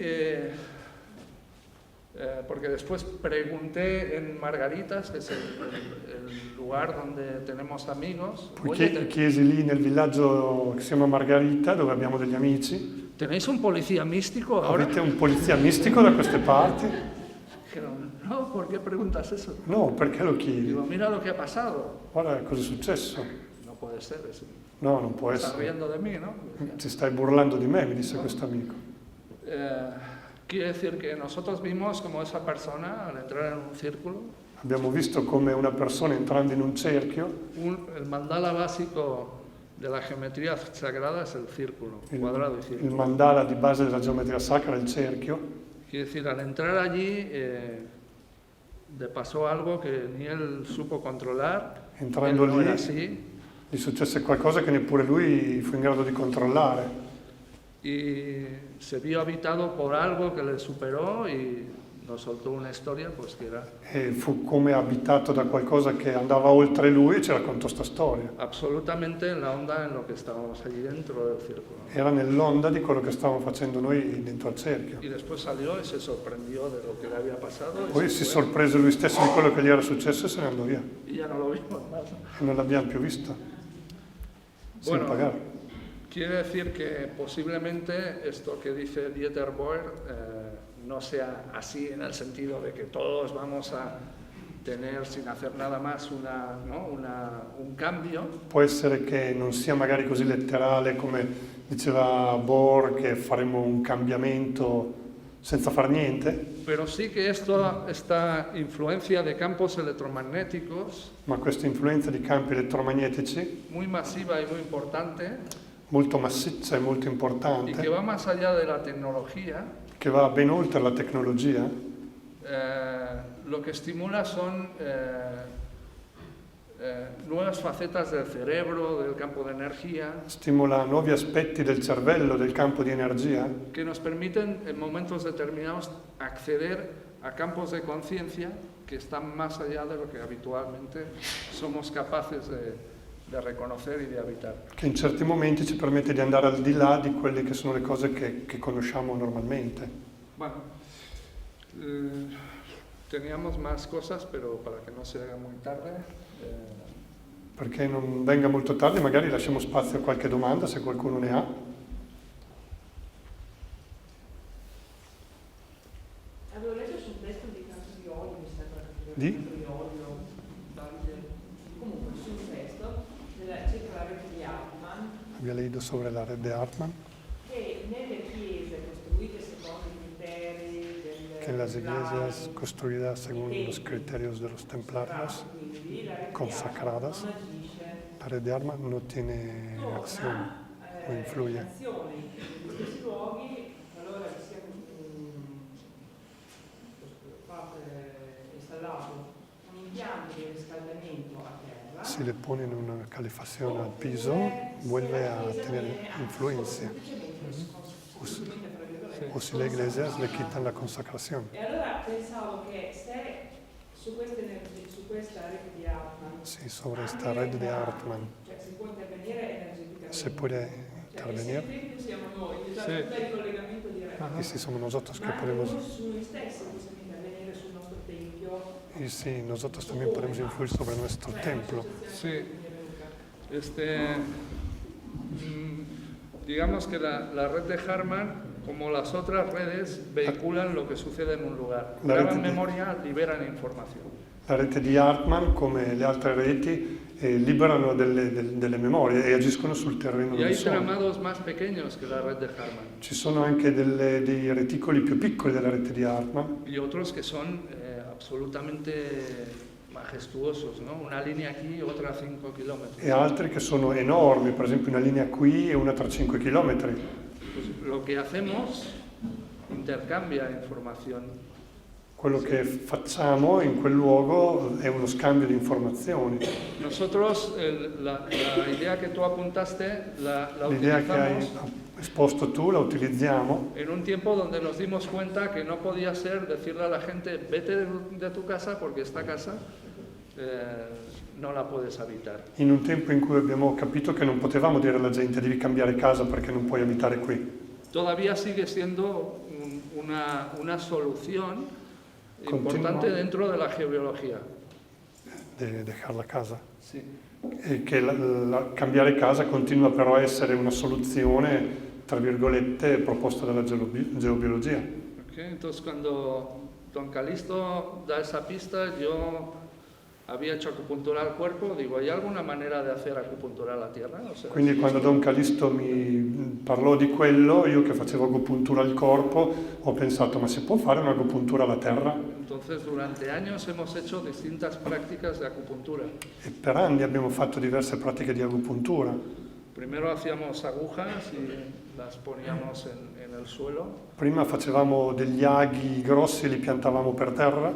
porque después pregunté en Margaritas, que es el lugar donde tenemos amigos,
Poi
oye,
chiesi lì nel villaggio che si chiama Margarita, dove abbiamo degli amici:
¿tenéis un policía místico ahora?
avete un polizia mistico da queste parti?
Dijeron, no, ¿por qué preguntas eso?
No, perché lo chiedi?
Digo, mira lo que ha pasado.
Guarda cosa è successo.
No puede ser,
No, non può
está
essere.
riendo de mí, ¿no?
Ti stai burlando di me, mi disse questo amico.
Quiere decir que nosotros vimos como esa persona, al entrar en un círculo,
Abbiamo visto come una persona entrando in un cerchio,
el mandala básico de la geometría sagrada es el círculo, cuadrado y
il
círculo.
mandala di base della geometria sacra è il cerchio.
Quiere decir, al entrar allí le pasó algo que ni él supo controlar, él
Entrando
no era
lì
así,
gli successe qualcosa che neppure lui fu in grado di controllare.
y se vio habitado por algo que le superó y nos soltó una historia pues que era
e fu come abitato da qualcosa che andava oltre lui e ci raccontò sta storia.
absolutamente en la onda en lo que estábamos allí dentro del círculo.
Era nell'onda di quello che stavamo facendo noi dentro al cerchio.
Y después salió y se sorprendió de lo que le había pasado y
Poi
se
si
fue,
sorprese lui stesso di quello che gli era successo e se ne andò via.
y ya no lo vimos más.
E non l'abbiamo più visto, sin
Bueno,
pagare.
quiere decir que posiblemente esto que dice Dieter Boer no sea así en el sentido de que todos vamos a tener sin hacer nada más un cambio,
Può essere che non sia magari così letterale come diceva Bohr, che faremo un cambiamento senza far niente,
pero sí que esta influencia de campos electromagnéticos
ma questa influenza di campi elettromagnetici,
muy masiva y muy importante,
molto massiccia e molto
y que
importante,
va más allá de la tecnología,
che va ben oltre la tecnologia,
lo que estimula son nuevas facetas del cerebro, del campo de energía,
stimola nuovi aspetti del cervello, del campo di energia,
que nos permiten en momentos determinados acceder a campos de conciencia que están más allá de lo que habitualmente somos capaces de reconocer y de habitar.
che in certi momenti ci permette di andare al di là di quelle che sono le cose che conosciamo normalmente.
Bueno, teníamos más cosas, pero para que no se haga muy tarde.
Perché non venga molto tardi, magari lasciamo spazio a qualche domanda se qualcuno ne ha.
Avevo letto sul testo di Campioli, mi sembra
Di?
Campiolio, comunque sul testo circa la rete di Hartmann,
Había leído sobre la red de Hartmann,
che nelle chiese costruite secondo i criteri del
que en las iglesias
templario,
construidas según los criterios de los templarios
quindi la rete
consagradas,
di Hartmann non agisce,
la red de Hartmann no tiene acción, no influye.
azioni in questi luoghi, allora che sia installato un impianto di riscaldamento a terra.
Si le ponen una calefacción al piso, vuelve a tener influencia. O si le iglesias le quitan la consacración.
E allora pensavo che se su questa rete di Hartmann
Sí, sobre esta red de Hartmann
cioè si può intervenire energeticamente.
se puede intervenir,
Cioè, siamo noi,
Sì.
il collegamento diretto.
y si somos nosotros que
Ma anche
podemos,
noi su noi stessi possiamo intervenire sul nostro tempio.
y si nosotros también podemos influir sobre nuestro templo.
Sí. Digamos que la red de Hartmann, como las otras redes, vehiculan lo que sucede en un lugar.
La red
Graban
de-
memoria, liberan información.
La rete di Hartmann, come le altre reti, liberano delle memorie e agiscono sul terreno
Y
dove
hay
sono.
tramados más pequeños que la red de Hartmann
Ci sono anche dei reticoli più piccoli della rete di Hartmann
y otros que son absolutamente majestuosos, ¿no? Una línea aquí, otra a 5 kilómetros.
e altri che sono enormi, per esempio una linea qui e una tra 5 km.
Pues lo que hacemos intercambia información.
Quello che facciamo in quel luogo è uno scambio di informazioni.
Nosotros, la idea que tú apuntaste, la
L'idea che hai
utilizamos
esposto tu la utilizziamo
en un tiempo donde nos dimos cuenta que no podía ser decirle a la gente, vete de tu casa porque esta casa no la puedes habitar.
in un tempo in cui abbiamo capito che non potevamo dire alla gente devi cambiare casa perché non puoi abitare qui.
Todavía sigue siendo una solución importante dentro de la geobiología.
Dejar la casa.
Sí.
E che cambiare casa continua però a essere una soluzione, tra virgolette, proposta dalla geobiologia.
Okay, entonces cuando Don Calisto da esa pista, yo había hecho acupuntura al cuerpo, digo, ¿hay alguna manera de hacer acupuntura a la tierra? O sea,
Quindi quando Don Calisto mi parlò di quello, io che facevo agopuntura al corpo, ho pensato, ma si può fare un'agopuntura alla terra?
entonces durante años hemos hecho distintas prácticas de acupuntura.
E per anni abbiamo fatto diverse pratiche di agopuntura.
Primero hacíamos agujas y las poníamos en el suelo,
Prima facevamo degli aghi grossi e li piantavamo per terra,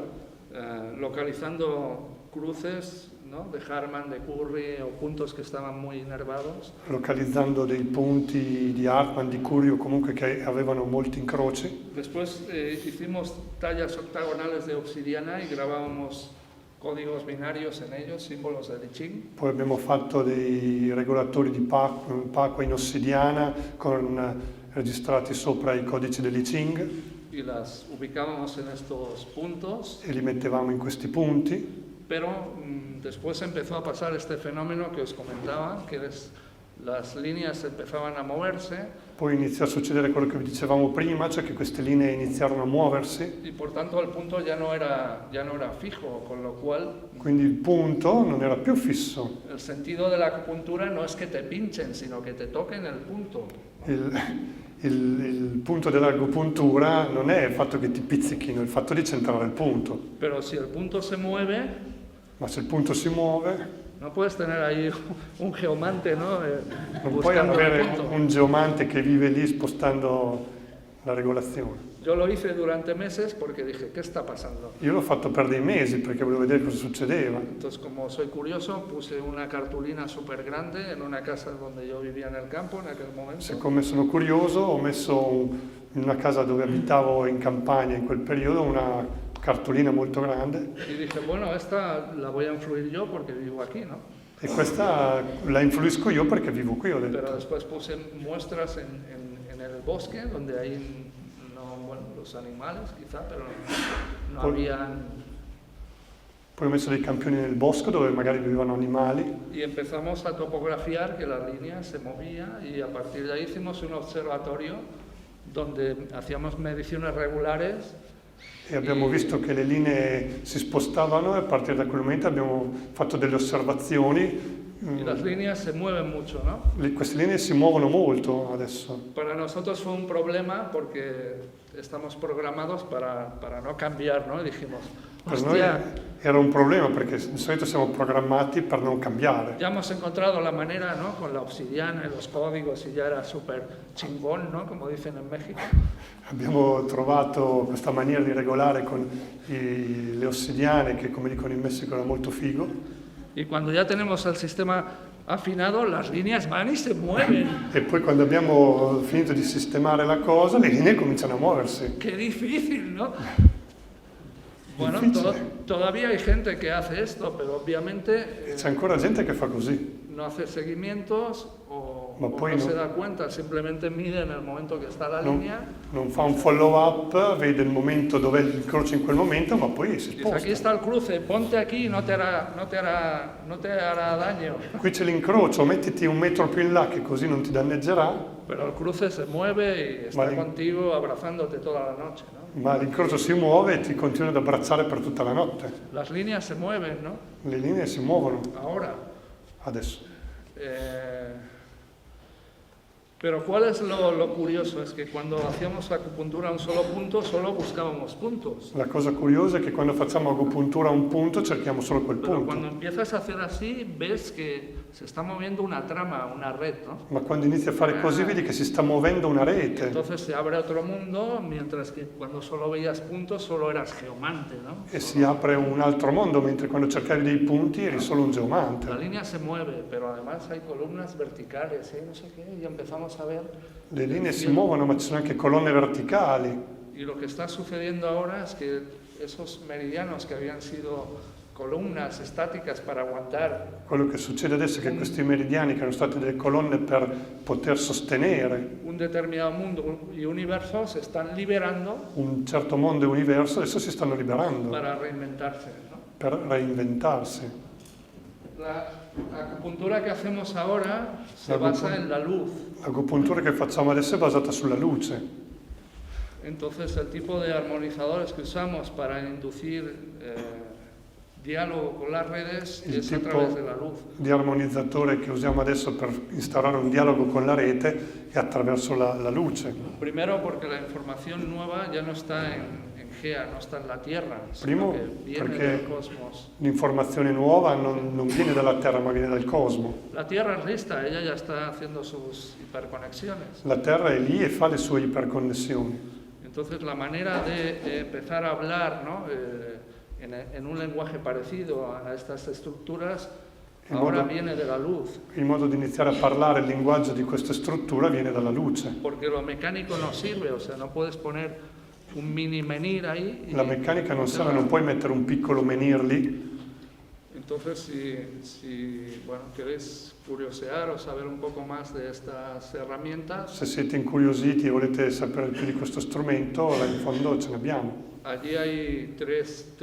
localizando cruces ¿no? De Harman, de Curry, o puntos que estaban muy inervados.
localizzando dei punti di Hartmann, di Curry o comunque che avevano molti incroci.
Después hicimos tallas octagonales de obsidiana y grabábamos códigos binarios en ellos, símbolos de I Ching.
Poi abbiamo fatto dei regolatori di Pacua in ossidiana registrati sopra i codici dell'I Ching
Y las ubicábamos en estos puntos,
e li mettevamo in questi punti.
pero después empezó a pasar este fenómeno que os comentaba, que las líneas empezaban a moverse
Poi iniziò a succedere quello che vi dicevamo prima, cioè che queste linee iniziarono a muoversi,
y por tanto el punto ya no era fijo, con lo cual
quindi il punto non era più fisso.
el sentido de la acupuntura no es que te pinchen, sino que te toquen el punto.
Il punto dell'agopuntura non è il fatto che ti pizzichino, è il fatto di centrare il punto.
Pero si el punto se mueve,
Ma se il punto si muove,
no puedes tener ahí un geomante, ¿no?
non puoi
Buscando el
avere
punto.
un geomante che vive lì spostando la regolazione.
Yo lo hice durante meses porque dije, ¿qué está pasando?
Io l'ho fatto per dei mesi perché volevo vedere cosa succedeva.
Entonces, como soy curioso, puse una cartulina súper grande en una casa donde yo vivía en el campo en aquel momento.
Siccome sono curioso, ho messo in una casa dove abitavo in campagna in quel periodo una cartolina molto grande
Y dije, bueno, esta la voy a influir yo porque vivo aquí, ¿no?
e questa la influisco io perché vivo qui, ho detto.
Pero después puse muestras en el bosque, donde hay, no, bueno, los animales quizá, pero no
Poi-
habían.
Poi ho messo dei campioni nel bosco dove magari vivevano animali
Y empezamos a topografiar que la línea se movía y a partir de ahí hicimos un observatorio donde hacíamos mediciones regulares.
e abbiamo visto che le linee si spostavano e a partire da quel momento abbiamo fatto delle osservazioni.
Y las líneas se mueven mucho, ¿no?
Queste linee si muovono molto adesso.
Para nosotros fue un problema porque estamos programados para no cambiar, ¿no? Y dijimos,
Per noi
hostia,
era un problema perché di solito siamo programmati per non cambiare.
ya hemos encontrado la manera, ¿no? Con la obsidiana y los códigos y ya era súper chingón, ¿no? Como dicen en México.
Abbiamo trovato questa maniera di regolare con le ossidiane che, come dicono in Messico, era molto figo.
Y cuando ya tenemos el sistema afinado, las líneas van y se mueven.
E poi quando abbiamo finito di sistemare la cosa, le linee cominciano a muoversi.
¡Qué difícil!, ¿no? Bueno,
Difícil.
todavía hay gente que hace esto, pero obviamente
C'è ancora gente che fa così,
no hace seguimientos o
Ma poi
no
no-
se da cuenta, simplemente mide en el momento que está la
non,
línea.
non fa un follow up, vede il momento dov'è il croce in quel momento, ma poi si
Dice, aquí
sposta.
está el cruce, ponte aquí, no te hará daño.
Qui c'è l'incrocio, mettiti un metro più in là che così non ti danneggerà,
Pero el cruce se mueve y está
Vale.
contigo abrazándote toda la noche, ¿no?
ma l'incrocio si muove e ti continua ad abbracciare per tutta la notte.
Las líneas se mueven, ¿no?
Le linee si muovono
Ahora.
adesso.
Pero ¿cuál es lo curioso? Es que cuando hacíamos acupuntura a un solo punto, solo buscábamos puntos.
La cosa curiosa è che quando facciamo agopuntura a un punto cerchiamo solo quel
Pero
punto.
cuando empiezas a hacer así, ves que se está moviendo una trama, una red, ¿no?
Ma quando inizi a fare così vedi che si sta muovendo una rete
Entonces se abre otro mundo, mientras que cuando solo veías puntos, solo eras geomante, ¿no?
e si apre un altro mondo, mentre quando cercavi dei punti eri solo un
La
geomante.
línea se mueve, pero además hay columnas verticales, ¿eh? No sé qué, y empezamos a ver.
Le linee si muovono, ma ci sono anche colonne verticali.
Y lo que está sucediendo ahora es que esos meridianos que habían sido columnas estáticas para aguantar
Quello che succede adesso è che questi meridiani, che erano state delle colonne per poter sostenere
un determinado mundo y universo, se están liberando
un certo mondo e universo, adesso si stanno liberando
para reinventarse, ¿no?
per reinventarsi.
La acupuntura que hacemos ahora se
La
basa en la luz.
L'agopuntura che facciamo adesso è basata sulla luce.
Entonces el tipo de armonizadores que usamos para inducir diálogo con las redes
Il
es a
tipo
través de la luz.
di armonizzatore che usiamo adesso per instaurare un dialogo con la rete è attraverso la luce.
Primero porque la información nueva ya no está en Gea, no está en la Tierra,
Primo,
sino que viene
perché
del cosmos.
L'informazione nuova non viene dalla Terra ma viene dal cosmo.
La Tierra es lista, ella ya está haciendo sus hiperconexiones.
La Terra è lì e fa le sue iperconnessioni.
Entonces la manera de empezar a hablar, ¿no? en un lenguaje parecido a estas estructuras,
Il
ahora
modo-
viene de la luz,
Il modo di iniziare a parlare il linguaggio di questa struttura viene dalla luce.
porque lo mecánico no sirve, o sea, no puedes poner un mini menhir ahí.
La meccanica non serve, non puoi mettere un piccolo menhir lì.
Entonces, si bueno, queréis curiosear o saber un poco más de estas herramientas,
Se siete incuriositi e volete sapere più di questo strumento, là in fondo ce ne abbiamo.
allí hay tres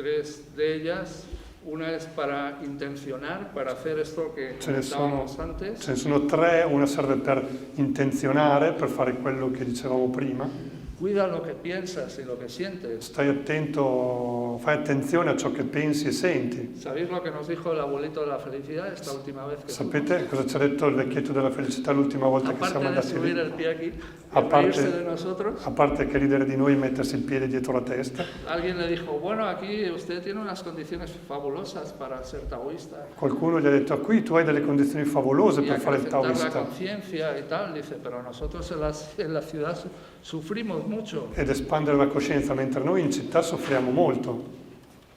de ellas. Una es para intencionar, para hacer esto que
Ce ne
comentábamos antes.
Ce ne sono 3, una serve per intenzionare, per fare quello che dicevamo prima.
Cuida lo que piensas y lo que sientes.
Stai attento, fai attenzione a ciò che pensi e senti.
¿Sabéis lo que nos dijo el abuelito de la felicidad esta última vez que
Sapete cosa ci ha detto il vecchietto della felicità l'ultima volta che siamo
aparte de
andati
subir
lì?
el pie aquí,
A
de
parte-
reírse de nosotros,
A parte che ridere di noi e mettersi il piede dietro la testa,
alguien le dijo, bueno, aquí usted tiene unas condiciones fabulosas para ser taoísta.
qualcuno gli ha detto: qui tu hai delle condizioni favolose
Y
per fare il
acrecentar la
taoista
conciencia y tal, dice, pero nosotros en la ciudad sufrimos mucho.
ed espandere la coscienza, mentre noi in città soffriamo molto.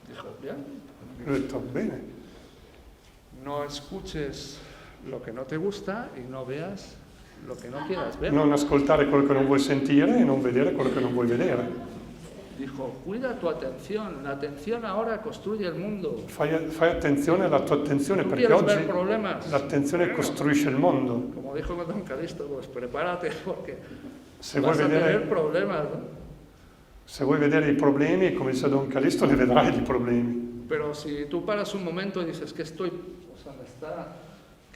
Dijo, bien,
Ho detto: bene,
no escuches lo que no te gusta y no veas lo que no quieras ver.
non ascoltare quello che non vuoi sentire e non vedere quello che non vuoi vedere.
Dijo, cuida tu atención, la atención ahora construye el mundo.
Fai attenzione alla tua attenzione,
¿Tú
perché
quieres ver
oggi
problemas?
l'attenzione costruisce il mondo.
Como dijo Don Calisto, pues prepárate porque
Se vuoi
vas a tener
vedere,
problemas, ¿no?
se vuoi vedere i problemi, come dice Don Calisto, ne vedrai i problemi.
Pero si tú paras un momento y dices, ¿qué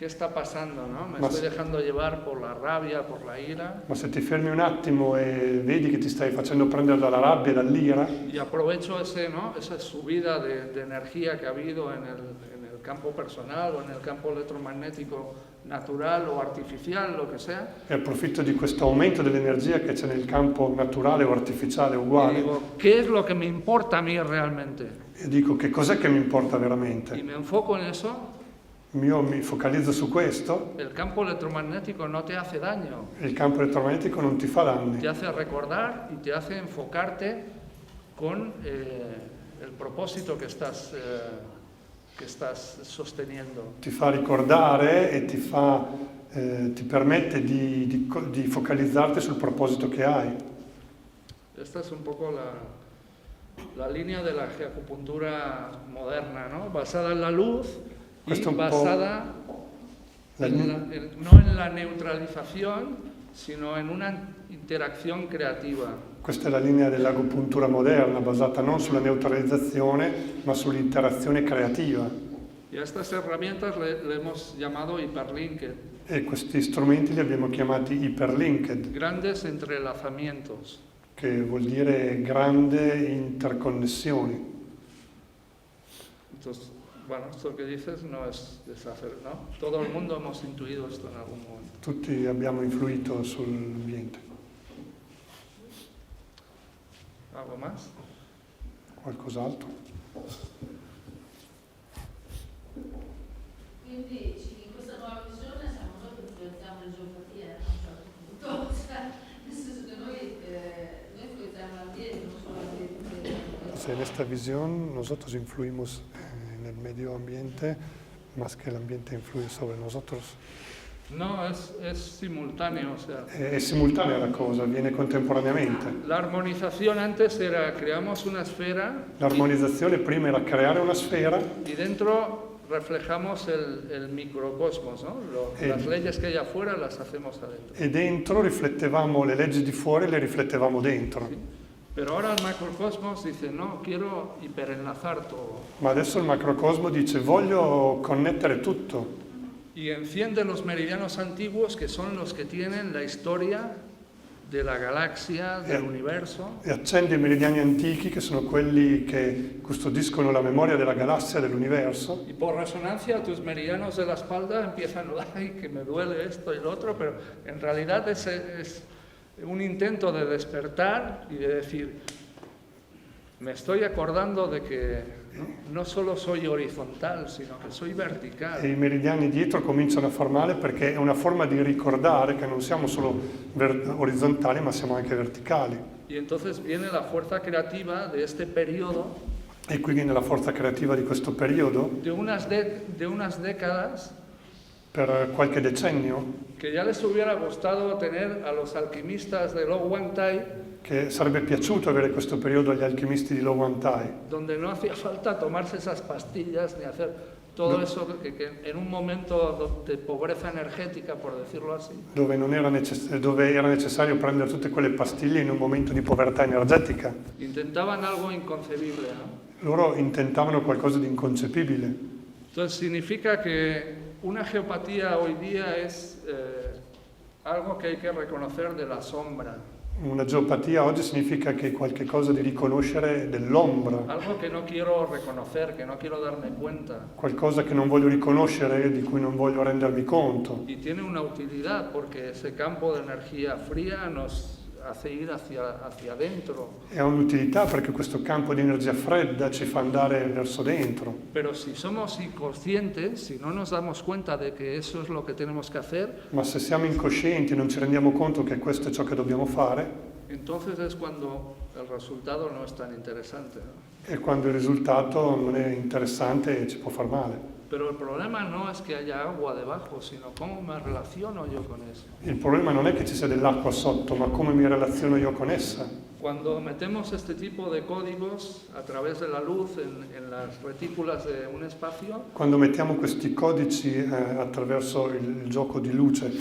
está pasando? ¿No? Me
Mas-
estoy dejando llevar por la rabia, por la ira,
Ma se ti fermi un attimo e vedi che ti stai facendo prendere dalla rabbia e dall'ira,
y aprovecho esa subida de energía que ha habido en el campo personal o en el campo electromagnético natural o artificial, lo que sea,
e approfitto di questo aumento dell'energia che c'è nel campo naturale o artificiale
y
uguale,
digo, ¿qué es lo que me importa a mí realmente?
e dico: che cos'è che mi importa
Y
veramente?
me enfoco en eso.
Io mi focalizzo su questo,
El campo electromagnético no te hace daño,
e il campo elettromagnetico non ti fa danni,
te hace recordar y te hace enfocarte con el propósito que estás sosteniendo.
ti fa ricordare e ti permette di focalizzarti sul proposito che hai.
Esta es un poco la línea de la acupuntura moderna, ¿no? Basada en la luz y
Questo è un po'
basada
la
no en la neutralización, sino en una interacción creativa.
Questa è la linea dell'agopuntura moderna, basata non sulla neutralizzazione, ma sull'interazione creativa.
Y a estas herramientas le hemos llamado hiperlinked,
E questi strumenti li abbiamo chiamati hyperlinked,
grandes entrelazamientos.
che vuol dire grande interconnessioni.
Entonces, bueno, esto que dices no es deshacer, ¿no? Todo el mundo hemos intuido esto en algún momento.
Tutti abbiamo influito sull'ambiente.
¿Algo más?
Qualcos'altro?
Quindi in questa nuova visione siamo noi che influenziamo le geopatie a un certo punto, cioè, nel senso che noi influenziamo l'ambiente, non solo l'ambiente.
Se en esta visión nosotros influimos en el medio ambiente más que el ambiente influye sobre nosotros.
No, es simultáneo, o sea,
È simultanea la cosa, avviene contemporaneamente.
la armonización antes era creamos una esfera
L'armonizzazione prima era creare una sfera
y dentro reflejamos el microcosmos, ¿no? Las leyes que hay afuera las hacemos adentro.
e dentro riflettevamo le leggi di fuori e le riflettevamo dentro.
Pero ahora el macrocosmos dice, no, quiero hiperenlazar todo.
Ma adesso il macrocosmo dice: voglio connettere tutto.
Y enciende los meridianos antiguos, que son los que tienen la historia de la galaxia, del universo.
E accende i meridiani antichi, che sono quelli che custodiscono la memoria della galassia, dell'universo.
Y por resonancia tus meridianos de la espalda empiezan, ay, que me duele esto y lo otro, pero en realidad es un intento de despertar y de decir, me estoy acordando de que no solo soy horizontal, sino que soy vertical.
E i meridiani dietro cominciano a far male perché è una forma di ricordare che non siamo solo orizzontali, ma siamo anche verticali.
Y entonces viene la fuerza creativa de este periodo
E qui viene la forza creativa di questo periodo,
de unas décadas
per qualche decennio,
que ya les hubiera gustado tener a los alquimistas de Lo Wan Tai,
che sarebbe piaciuto avere questo periodo agli alchimisti di Lo Wan Tai,
donde no hacía falta tomarse esas pastillas ni hacer todo
No.
eso que en un momento de pobreza energética, por decirlo así,
dove era necessario prendere tutte quelle pastiglie in un momento di povertà energetica.
intentaban algo inconcebible, ¿no?
Loro intentavano qualcosa di inconcepibile.
Entonces significa que una geopatía hoy día es algo que hay que reconocer de la sombra,
Una geopatia oggi significa che è qualche cosa di riconoscere dell'ombra,
algo que no quiero reconocer, que no quiero darme cuenta.
qualcosa che non voglio riconoscere, di cui non voglio rendermi conto.
Y tiene una utilidad porque ese campo de energía fría nos hace ir hacia adentro.
E ha un'utilità perché questo campo di energia fredda ci fa andare verso dentro.
Pero si somos inconscientes, si no nos damos cuenta de que eso es lo que tenemos que hacer,
Ma se siamo incoscienti e non ci rendiamo conto che questo è ciò che dobbiamo fare,
entonces es cuando el resultado no es tan interesante, ¿no?
è quando il risultato non è interessante e ci può far male.
Pero el problema no es que haya agua debajo, sino cómo me relaciono yo con eso.
Il problema non è che ci sia dell'acqua sotto, ma come mi relaziono io con essa.
Cuando metemos este tipo de códigos a través de la luz en las retículas de un espacio,
Quando mettiamo questi codici attraverso il gioco di luce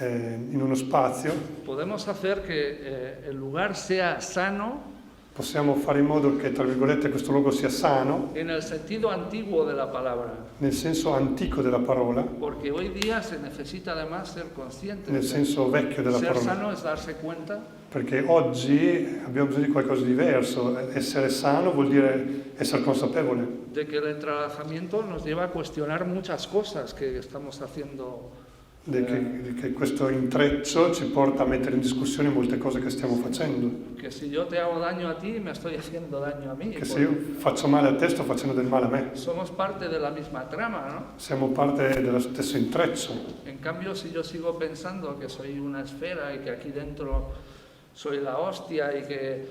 in uno spazio,
podemos hacer que el lugar sea sano
possiamo fare in modo che, tra virgolette, questo luogo sia sano,
en el sentido antiguo de la palabra,
nel senso antico della parola,
porque hoy día se necesita además ser consciente.
nel senso vecchio della
Ser
parola.
sano es darse cuenta
Perché oggi abbiamo bisogno di qualcosa di diverso. Essere sano vuol dire essere consapevole.
de que el entrelazamiento nos lleva a cuestionar muchas cosas que estamos haciendo.
Che questo intreccio ci porta a mettere in discussione molte cose che stiamo facendo.
Que si yo te hago daño a ti, me estoy haciendo daño a mí.
Che se io faccio male a te, sto facendo del male a me.
Somos parte de la misma trama, ¿no?
Siamo parte dello stesso intreccio.
En cambio, si yo sigo pensando que soy una esfera y que aquí dentro soy la hostia y que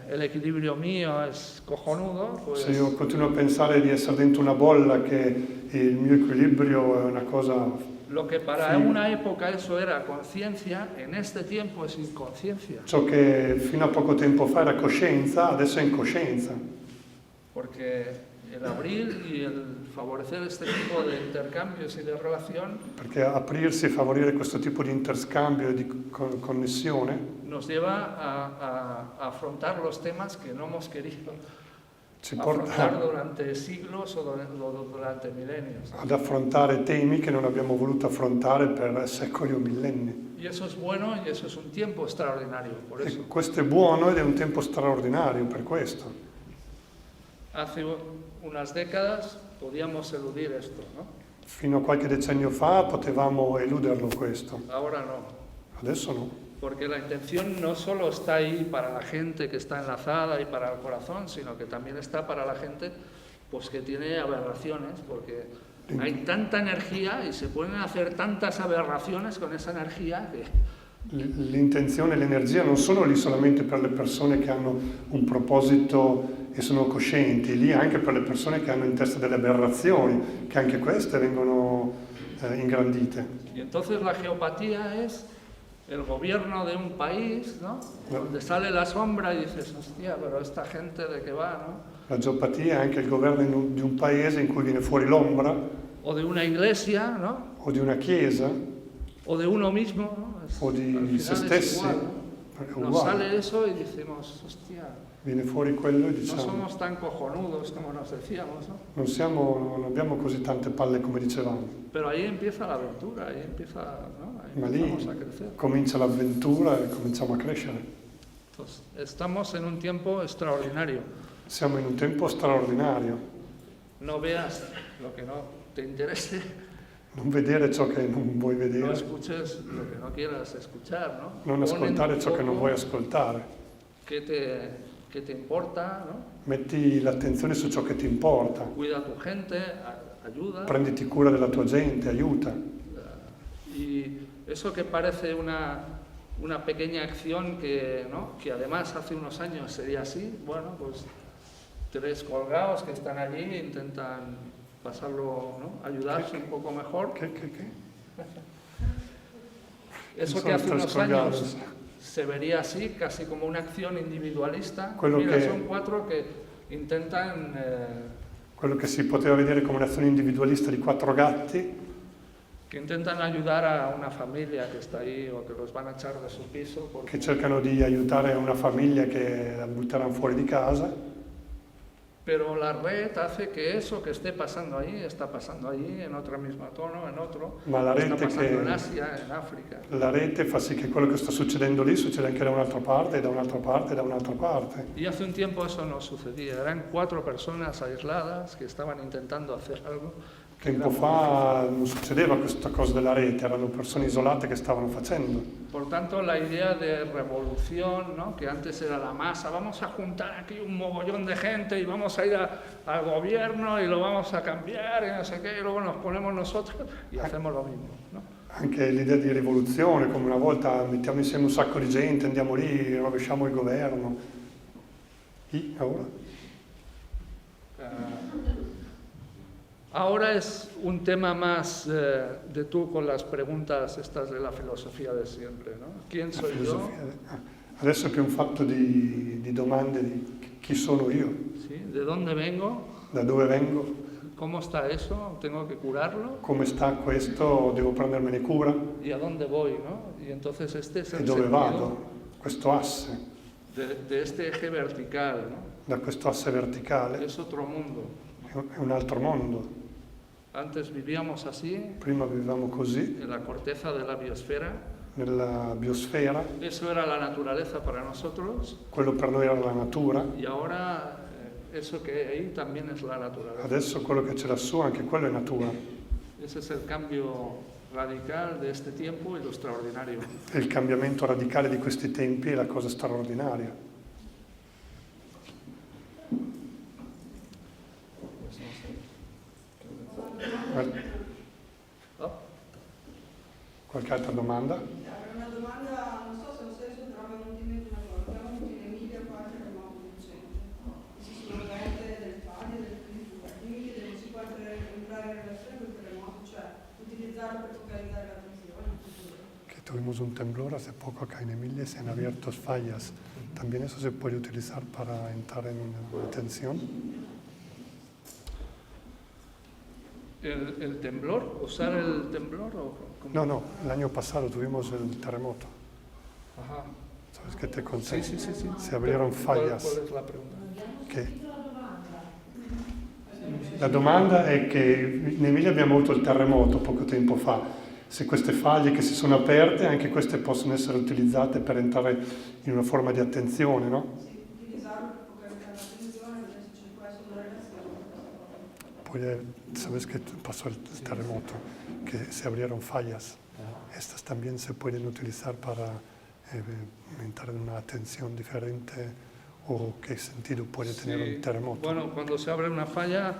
el equilibrio mío es cojonudo, pues
Se io continuo a pensare di essere dentro una bolla, che il mio equilibrio è una cosa...
lo que para
Sí.
una época eso era conciencia, en este tiempo es inconsciencia.
Ciò che fino a poco tempo fa era coscienza, adesso è incoscienza.
Porque el abrir y el favorecer este tipo de intercambios y de relación
Perché aprirsi e favorire questo tipo di interscambio e di connessione
nos lleva a afrontar los temas que no hemos querido
ci
afrontar
porta
durante siglos o durante milenios.
ad affrontare temi che non abbiamo voluto affrontare per secoli o millenni.
Y eso es bueno y eso es un tiempo extraordinario, por eso.
E questo è buono ed è un tempo straordinario per questo.
Hace unas décadas podíamos eludir esto, ¿no?
Fino a qualche decennio fa potevamo eluderlo questo,
Ahora no,
adesso no.
porque la intención no solo está ahí para la gente que está enlazada y para el corazón, sino que también está para la gente pues que tiene aberraciones, porque hay tanta energía y se pueden hacer tantas aberraciones con esa energía que
L'intenzione e l'energia non sono lì solamente per le persone che hanno un proposito e sono coscienti, lì anche per le persone che hanno in testa delle aberrazioni, che anche queste vengono ingrandite.
Y entonces la geopatía es el gobierno de un país, ¿no? Donde sale la sombra y dices, hostia, pero esta gente de qué va, ¿no?
La geopatia è anche il governo di un paese in cui viene fuori l'ombra,
O de una iglesia, ¿no?
o di una chiesa,
O de uno mismo, ¿no?
o
Al
di
final
se
es
stessi.
igual,
È
¿no? Nos
uguale.
sale eso y decimos, hostia,
Viene fuori quello e
no
diciamo,
somos tan cojonudos como nos decíamos, ¿no?
non abbiamo così tante palle come dicevamo.
Pero ahí empieza la aventura, ahí empieza, ¿no? Ahí
Ma lì
empezamos a crecer.
comincia l'avventura e cominciamo a crescere.
Entonces, estamos en un tiempo extraordinario.
Siamo in un tempo straordinario.
No veas lo que no te interese,
Non vedere ciò che non vuoi
no
vedere,
escuches lo que no quieras escuchar, ¿no?
non
Pon en
ascoltare
tu
ciò che non
foco
vuoi ascoltare.
qué te importa, ¿no?
Metti l'attenzione su ciò che ti importa.
Cuida a tu gente, ayuda.
Prenditi cura della tua gente, aiuta.
Y eso que parece una pequeña acción que, ¿no? que además hace unos años sería así, bueno, pues 3 colgados que están allí, intentan pasarlo, ¿no? Ayudarse un poco mejor.
¿Qué?
Eso
Son
que hace
tres
unos
colgados.
años se vería así, casi como una acción individualista.
Quello
Mira,
che-
son 4 que intentan
Quello che si poteva vedere come un'azione individualista di 4 gatti
ayudar a una familia que está ahí o que los van a echar de su piso. Porque
che cercano di aiutare una famiglia che la butteranno fuori di casa.
Pero la red hace que eso que esté pasando allí, está pasando allí, en otra misma tono, en otro,
Ma la
está
rete,
pasando en Asia, en África.
la rete fa sì che quello che sta succedendo lì succede anche da un'altra parte, e da un'altra parte, e da un'altra parte.
Y hace un tiempo eso no sucedía, eran 4 personas aisladas que estaban intentando hacer algo.
Tempo fa non succedeva questa cosa della rete, erano persone isolate che stavano facendo.
Por tanto, la idea de revolución, ¿no? Que antes era la masa, vamos a juntar aquí un mogollón de gente y vamos a ir al gobierno y lo vamos a cambiar y no sé qué, y luego nos ponemos nosotros y hacemos lo mismo, ¿no?
Anche l'idea di rivoluzione, come una volta mettiamo insieme un sacco di gente, andiamo lì, rovesciamo il governo. E ora?
Ahora es un tema más de tú con las preguntas estas de la filosofía de siempre, ¿no? ¿Quién
La
soy yo?
filosofia. Adesso è più un fatto di domande di chi sono io,
¿Sí? ¿De dónde vengo?
da dove vengo,
¿Cómo está eso? ¿Tengo que curarlo?
come sta questo, devo prendermene cura
¿Y a dónde voy, no? Y entonces este es
e
el
dove
sentido
vado, questo asse,
de este eje vertical, ¿no?
da questo asse verticale,
Es otro mundo.
è un altro mondo.
Antes vivíamos así,
Prima vivevamo così,
en la corteza de la biosfera.
nella biosfera,
Eso era la naturaleza para nosotros
quello per noi era la natura,
y ahora eso que hay ahí también es la naturaleza.
adesso quello che c'è lassù, anche quello è natura.
Ese es el cambio radical de este tiempo y lo extraordinario.
È il cambiamento radicale di questi tempi è la cosa straordinaria.
¿No?
Qualche altra domanda?
Avrei una domanda, non so se lo stesso trovo venuto in mente una cosa. Abbiamo avuto in Emilia qualche terremoto recente. Ci sono veramente delle faglie, delle fritture. Quindi chiedevo, si può entrare in relazione con il terremoto, cioè utilizzarlo per focalizzare l'attenzione.
Que tuvimos un temblor hace poco acá en Emilia y se han abierto fallas. ¿También eso se puede utilizar para entrar en una tensión?
¿El temblor? ¿Usar el temblor? O cómo?
No, el año pasado tuvimos el terremoto.
Ajá.
¿Sabes qué te
Sí,
conté?
sí, sí, sí.
Se abrieron fallas.
¿Cuál es la pregunta?
Che la domanda è che in Emilia abbiamo avuto il terremoto poco tempo fa. Se queste faglie che si sono aperte, anche queste possono essere utilizzate per entrare in una forma di attenzione, no?
Sì, utilizzarlo per focalizzare l'attenzione, vedere se ci può essere una relazione con questa cosa.
Pues, ¿sabes qué pasó el terremoto? Que se abrieron fallas. Estas también se pueden utilizar para entrar en una atención diferente. ¿O qué sentido puede tener
Sí,
un terremoto?
Bueno, cuando se abre una falla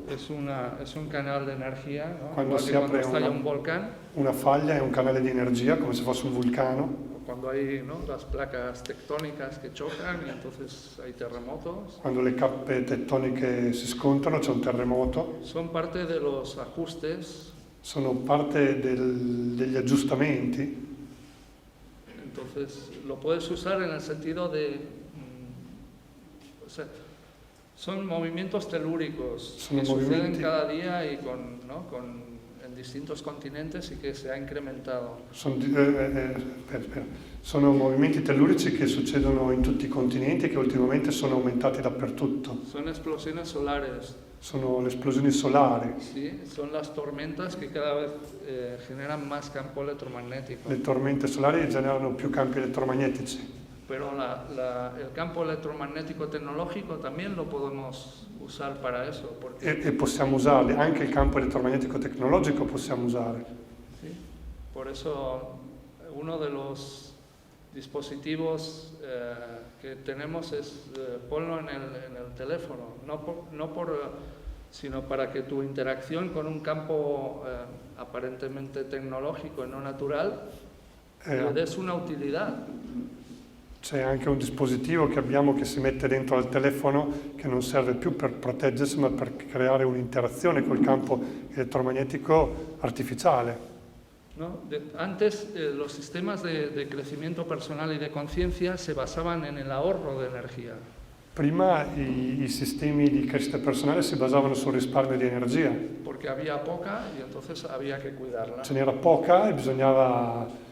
es un canal de energía, ¿no?
Cuando
Igual
se
que cuando
apre
estalla
una-
un volcán,
Una faglia è un canale di energia, come se fosse un vulcano.
o cuando hay, ¿no?, las placas tectónicas que chocan y entonces hay terremotos.
Quando le cappe tettoniche si scontrano c'è un terremoto.
Son parte de los ajustes,
Sono parte degli aggiustamenti.
entonces lo puedes usar en el sentido de... o sea, son movimientos telúricos
Sono
que suceden
movimenti-
cada día y en distintos continentes y que se ha incrementado.
Sono movimenti tellurici che succedono in tutti i continenti e che ultimamente sono aumentati dappertutto.
Son explosiones solares,
Sono le esplosioni solari.
¿sí? Son las tormentas que cada vez generan más campo electromagnético.
Le tormente solari generano più campi elettromagnetici.
Pero el campo electromagnético tecnológico también lo podemos usar para eso, porque
E possiamo usarli, anche il campo elettromagnetico tecnologico possiamo usare.
¿sí? Por eso uno de los dispositivos que tenemos es ponlo en el teléfono, sino para que tu interacción con un campo aparentemente tecnológico y no natural le des una utilidad.
C'è anche un dispositivo che abbiamo che si mette dentro al telefono che non serve più per proteggersi ma per creare un'interazione col campo elettromagnetico artificiale.
¿No? Antes los sistemas de crecimiento personal y de conciencia se basaban en el ahorro de energía.
Prima i sistemi di crescita personale si basavano sul risparmio di energia.
Porque había poca y entonces había que cuidarla.
Ce n'era poca e bisognava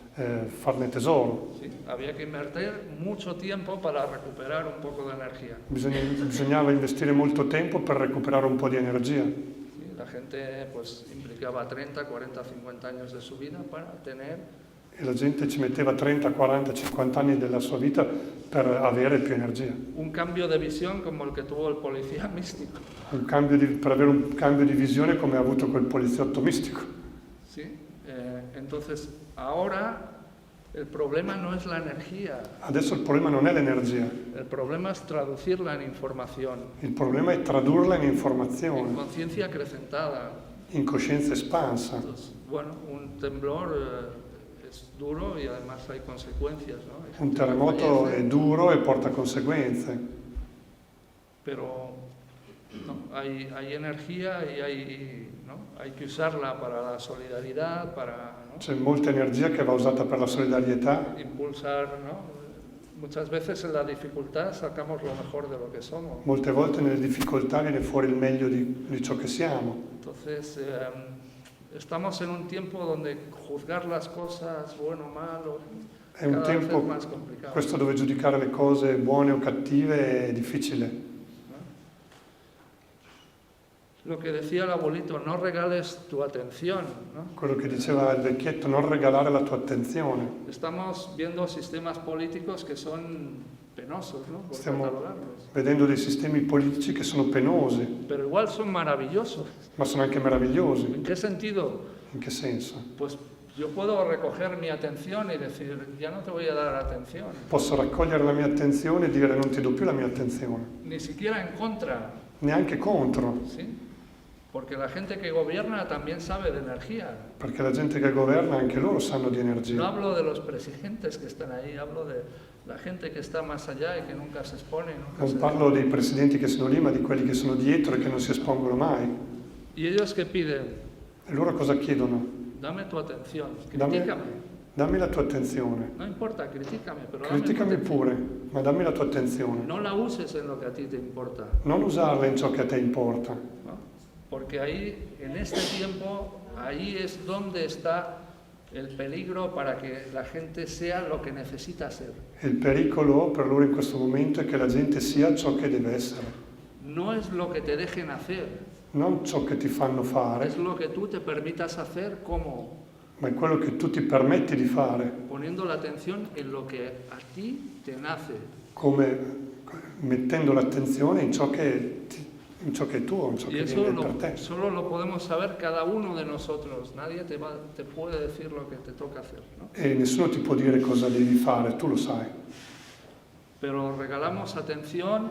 farne tesoro.
Sí, había que invertir mucho tiempo para recuperar un poco de energía.
Bisognava investire molto tempo per recuperare un po' di energia.
Sí, la gente pues implicaba 30, 40, 50 años de su vida para tener.
E la gente ci metteva 30, 40, 50 anni della sua vita per avere più energia.
Un cambio de visión como el que tuvo el policía místico.
Per avere un cambio di visione come ha avuto quel poliziotto mistico.
¿Sí? Entonces, ahora el problema no es la energía,
Adesso il problema non è l'energia,
el problema es traducirla en información,
il problema è tradurla in
en
informazione,
conciencia acrecentada.
in coscienza espansa.
Entonces, bueno, un temblor es duro y además hay consecuencias, ¿no? Hay
Un
gente que
terremoto
fallece,
è duro e porta conseguenze,
pero no, hay energía y hay que usarla para la solidaridad, para, ¿no?
c'è molta energia che va usata per la solidarietà.
Impulsar, ¿no? Muchas veces en la dificultad sacamos lo mejor de lo que somos.
Molte volte nelle difficoltà viene fuori il meglio di ciò che siamo.
Entonces, estamos en un tiempo donde juzgar las cosas, bueno o malo,
È un
cada vez
tempo,
es más complicado.
questo dove giudicare le cose buone o cattive è difficile.
Lo que decía el abuelito, no regales tu atención, ¿no?
Quello che diceva il vecchietto, non regalare la tua attenzione.
Estamos viendo sistemas políticos que son penosos, ¿no? Por
Stiamo
catalogarlos.
vedendo dei sistemi politici che sono penosi,
Pero igual son maravillosos.
ma sono anche meravigliosi.
¿En qué sentido?
In che senso?
Pues yo puedo recoger mi atención y decir, ya no te voy a dar atención.
Posso raccogliere la mia attenzione e dire non ti do più la mia attenzione,
Ni siquiera en contra,
neanche contro,
¿sí? Porque la gente que gobierna también sabe de energía.
perché la gente che governa anche loro sanno di
No
energia.
hablo de los presidentes que están ahí, hablo de la gente que está más allá y que nunca se expone. Nunca
Non
se...
parlo dei presidenti che sono lì, ma di quelli che sono dietro e che non si espongono mai.
¿Y ellos qué piden?
E loro cosa chiedono?
Dame tu atención,
Dammi,
critícame.
dammi la tua attenzione.
No importa, critícame, pero dame tu
Criticami
atención.
pure, ma dammi la tua attenzione.
No la uses en lo que a ti te importa,
Non usarla in ciò che a te importa,
¿no? Porque ahí, en este tiempo, ahí es donde está el peligro para que la gente sea lo que necesita ser.
e il pericolo per loro in questo momento è che la gente sia ciò che deve essere,
No es lo que te dejen hacer,
non ciò che ti fanno fare,
es lo que tú te permitas hacer como
ma è quello che tu ti permetti di fare,
poniendo la atención en lo que a ti te nace.
come mettendo l'attenzione in ciò che è tuo, in ciò
Y
che
eso
viene per te.
solo lo podemos saber cada uno de nosotros. Nadie te puede decir lo que te toca hacer, ¿no?
E nessuno ti può dire cosa devi fare, tu lo sai,
Pero regalamos atención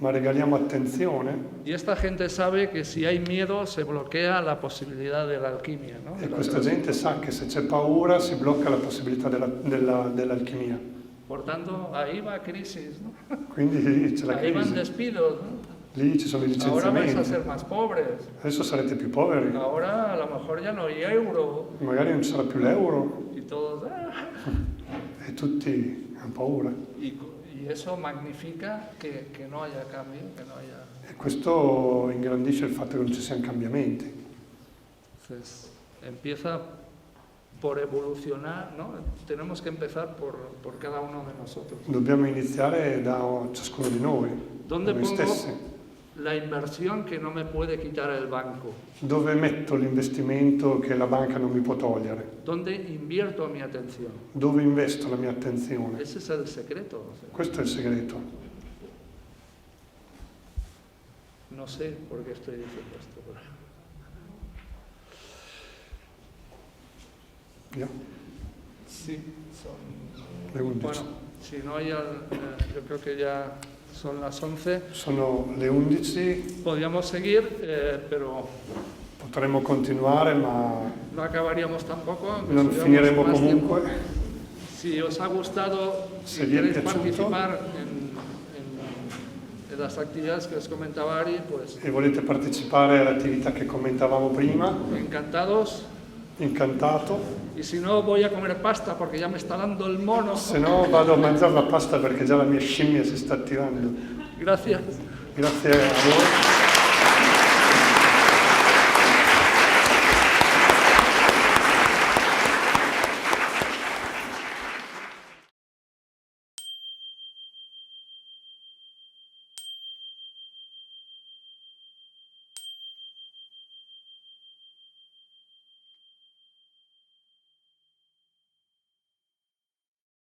ma regaliamo attenzione
y esta gente sabe que si hay miedo se bloquea la posibilidad de la alquimia, ¿no?
e questa gente sa che se c'è paura si blocca la possibilità dell'alchimia.
Por tanto, ahí va crisis, ¿no?
Quindi lì c'è la
Ahí van
crisi,
despidos, ¿no?
lì ci sono i
Ahora vais a
licenziamenti,
ser más pobres.
adesso sarete più poveri,
Ahora a lo mejor ya no hay euro.
magari non ci sarà più l'euro
Y todos...
e tutti hanno paura.
Y eso magnifica que no haya cambio, que no haya...
E questo ingrandisce il fatto che non ci siano cambiamenti.
Entonces, empieza por evolucionar, ¿no? Tenemos que empezar por cada uno de nosotros.
Dobbiamo iniziare da ciascuno di noi, da
¿Dónde
noi
pongo
stessi.
la inversión que no me puede quitar el banco?
Dove metto l'investimento che la banca non mi può togliere?
¿Dónde invierto mi atención?
Dove investo la mia attenzione?
Ese es el secreto. O sea,
Questo è il segreto.
no sé por qué estoy diciendo esto. Pero...
Yeah.
Sí, son...
Le 11.
Bueno, si no hay... yo creo que ya son las 11.
Sono le 11,
Podríamos seguir, pero
potremmo continuare, ma
no acabaríamos tampoco. aunque
non
estuviéramos
finiremo
más tiempo.
comunque.
Si os ha gustado,
Se
si
vi è
queréis
piaciuto
participar en las actividades que os comentaba Ari, pues
e volete partecipare alle attività che commentavamo prima,
encantados.
incantato.
Y si no, voy a comer pasta porque ya me está dando el mono.
Se no vado a mangiare la pasta perché già la mia scimmia si sta attivando.
Gracias.
Grazie a voi.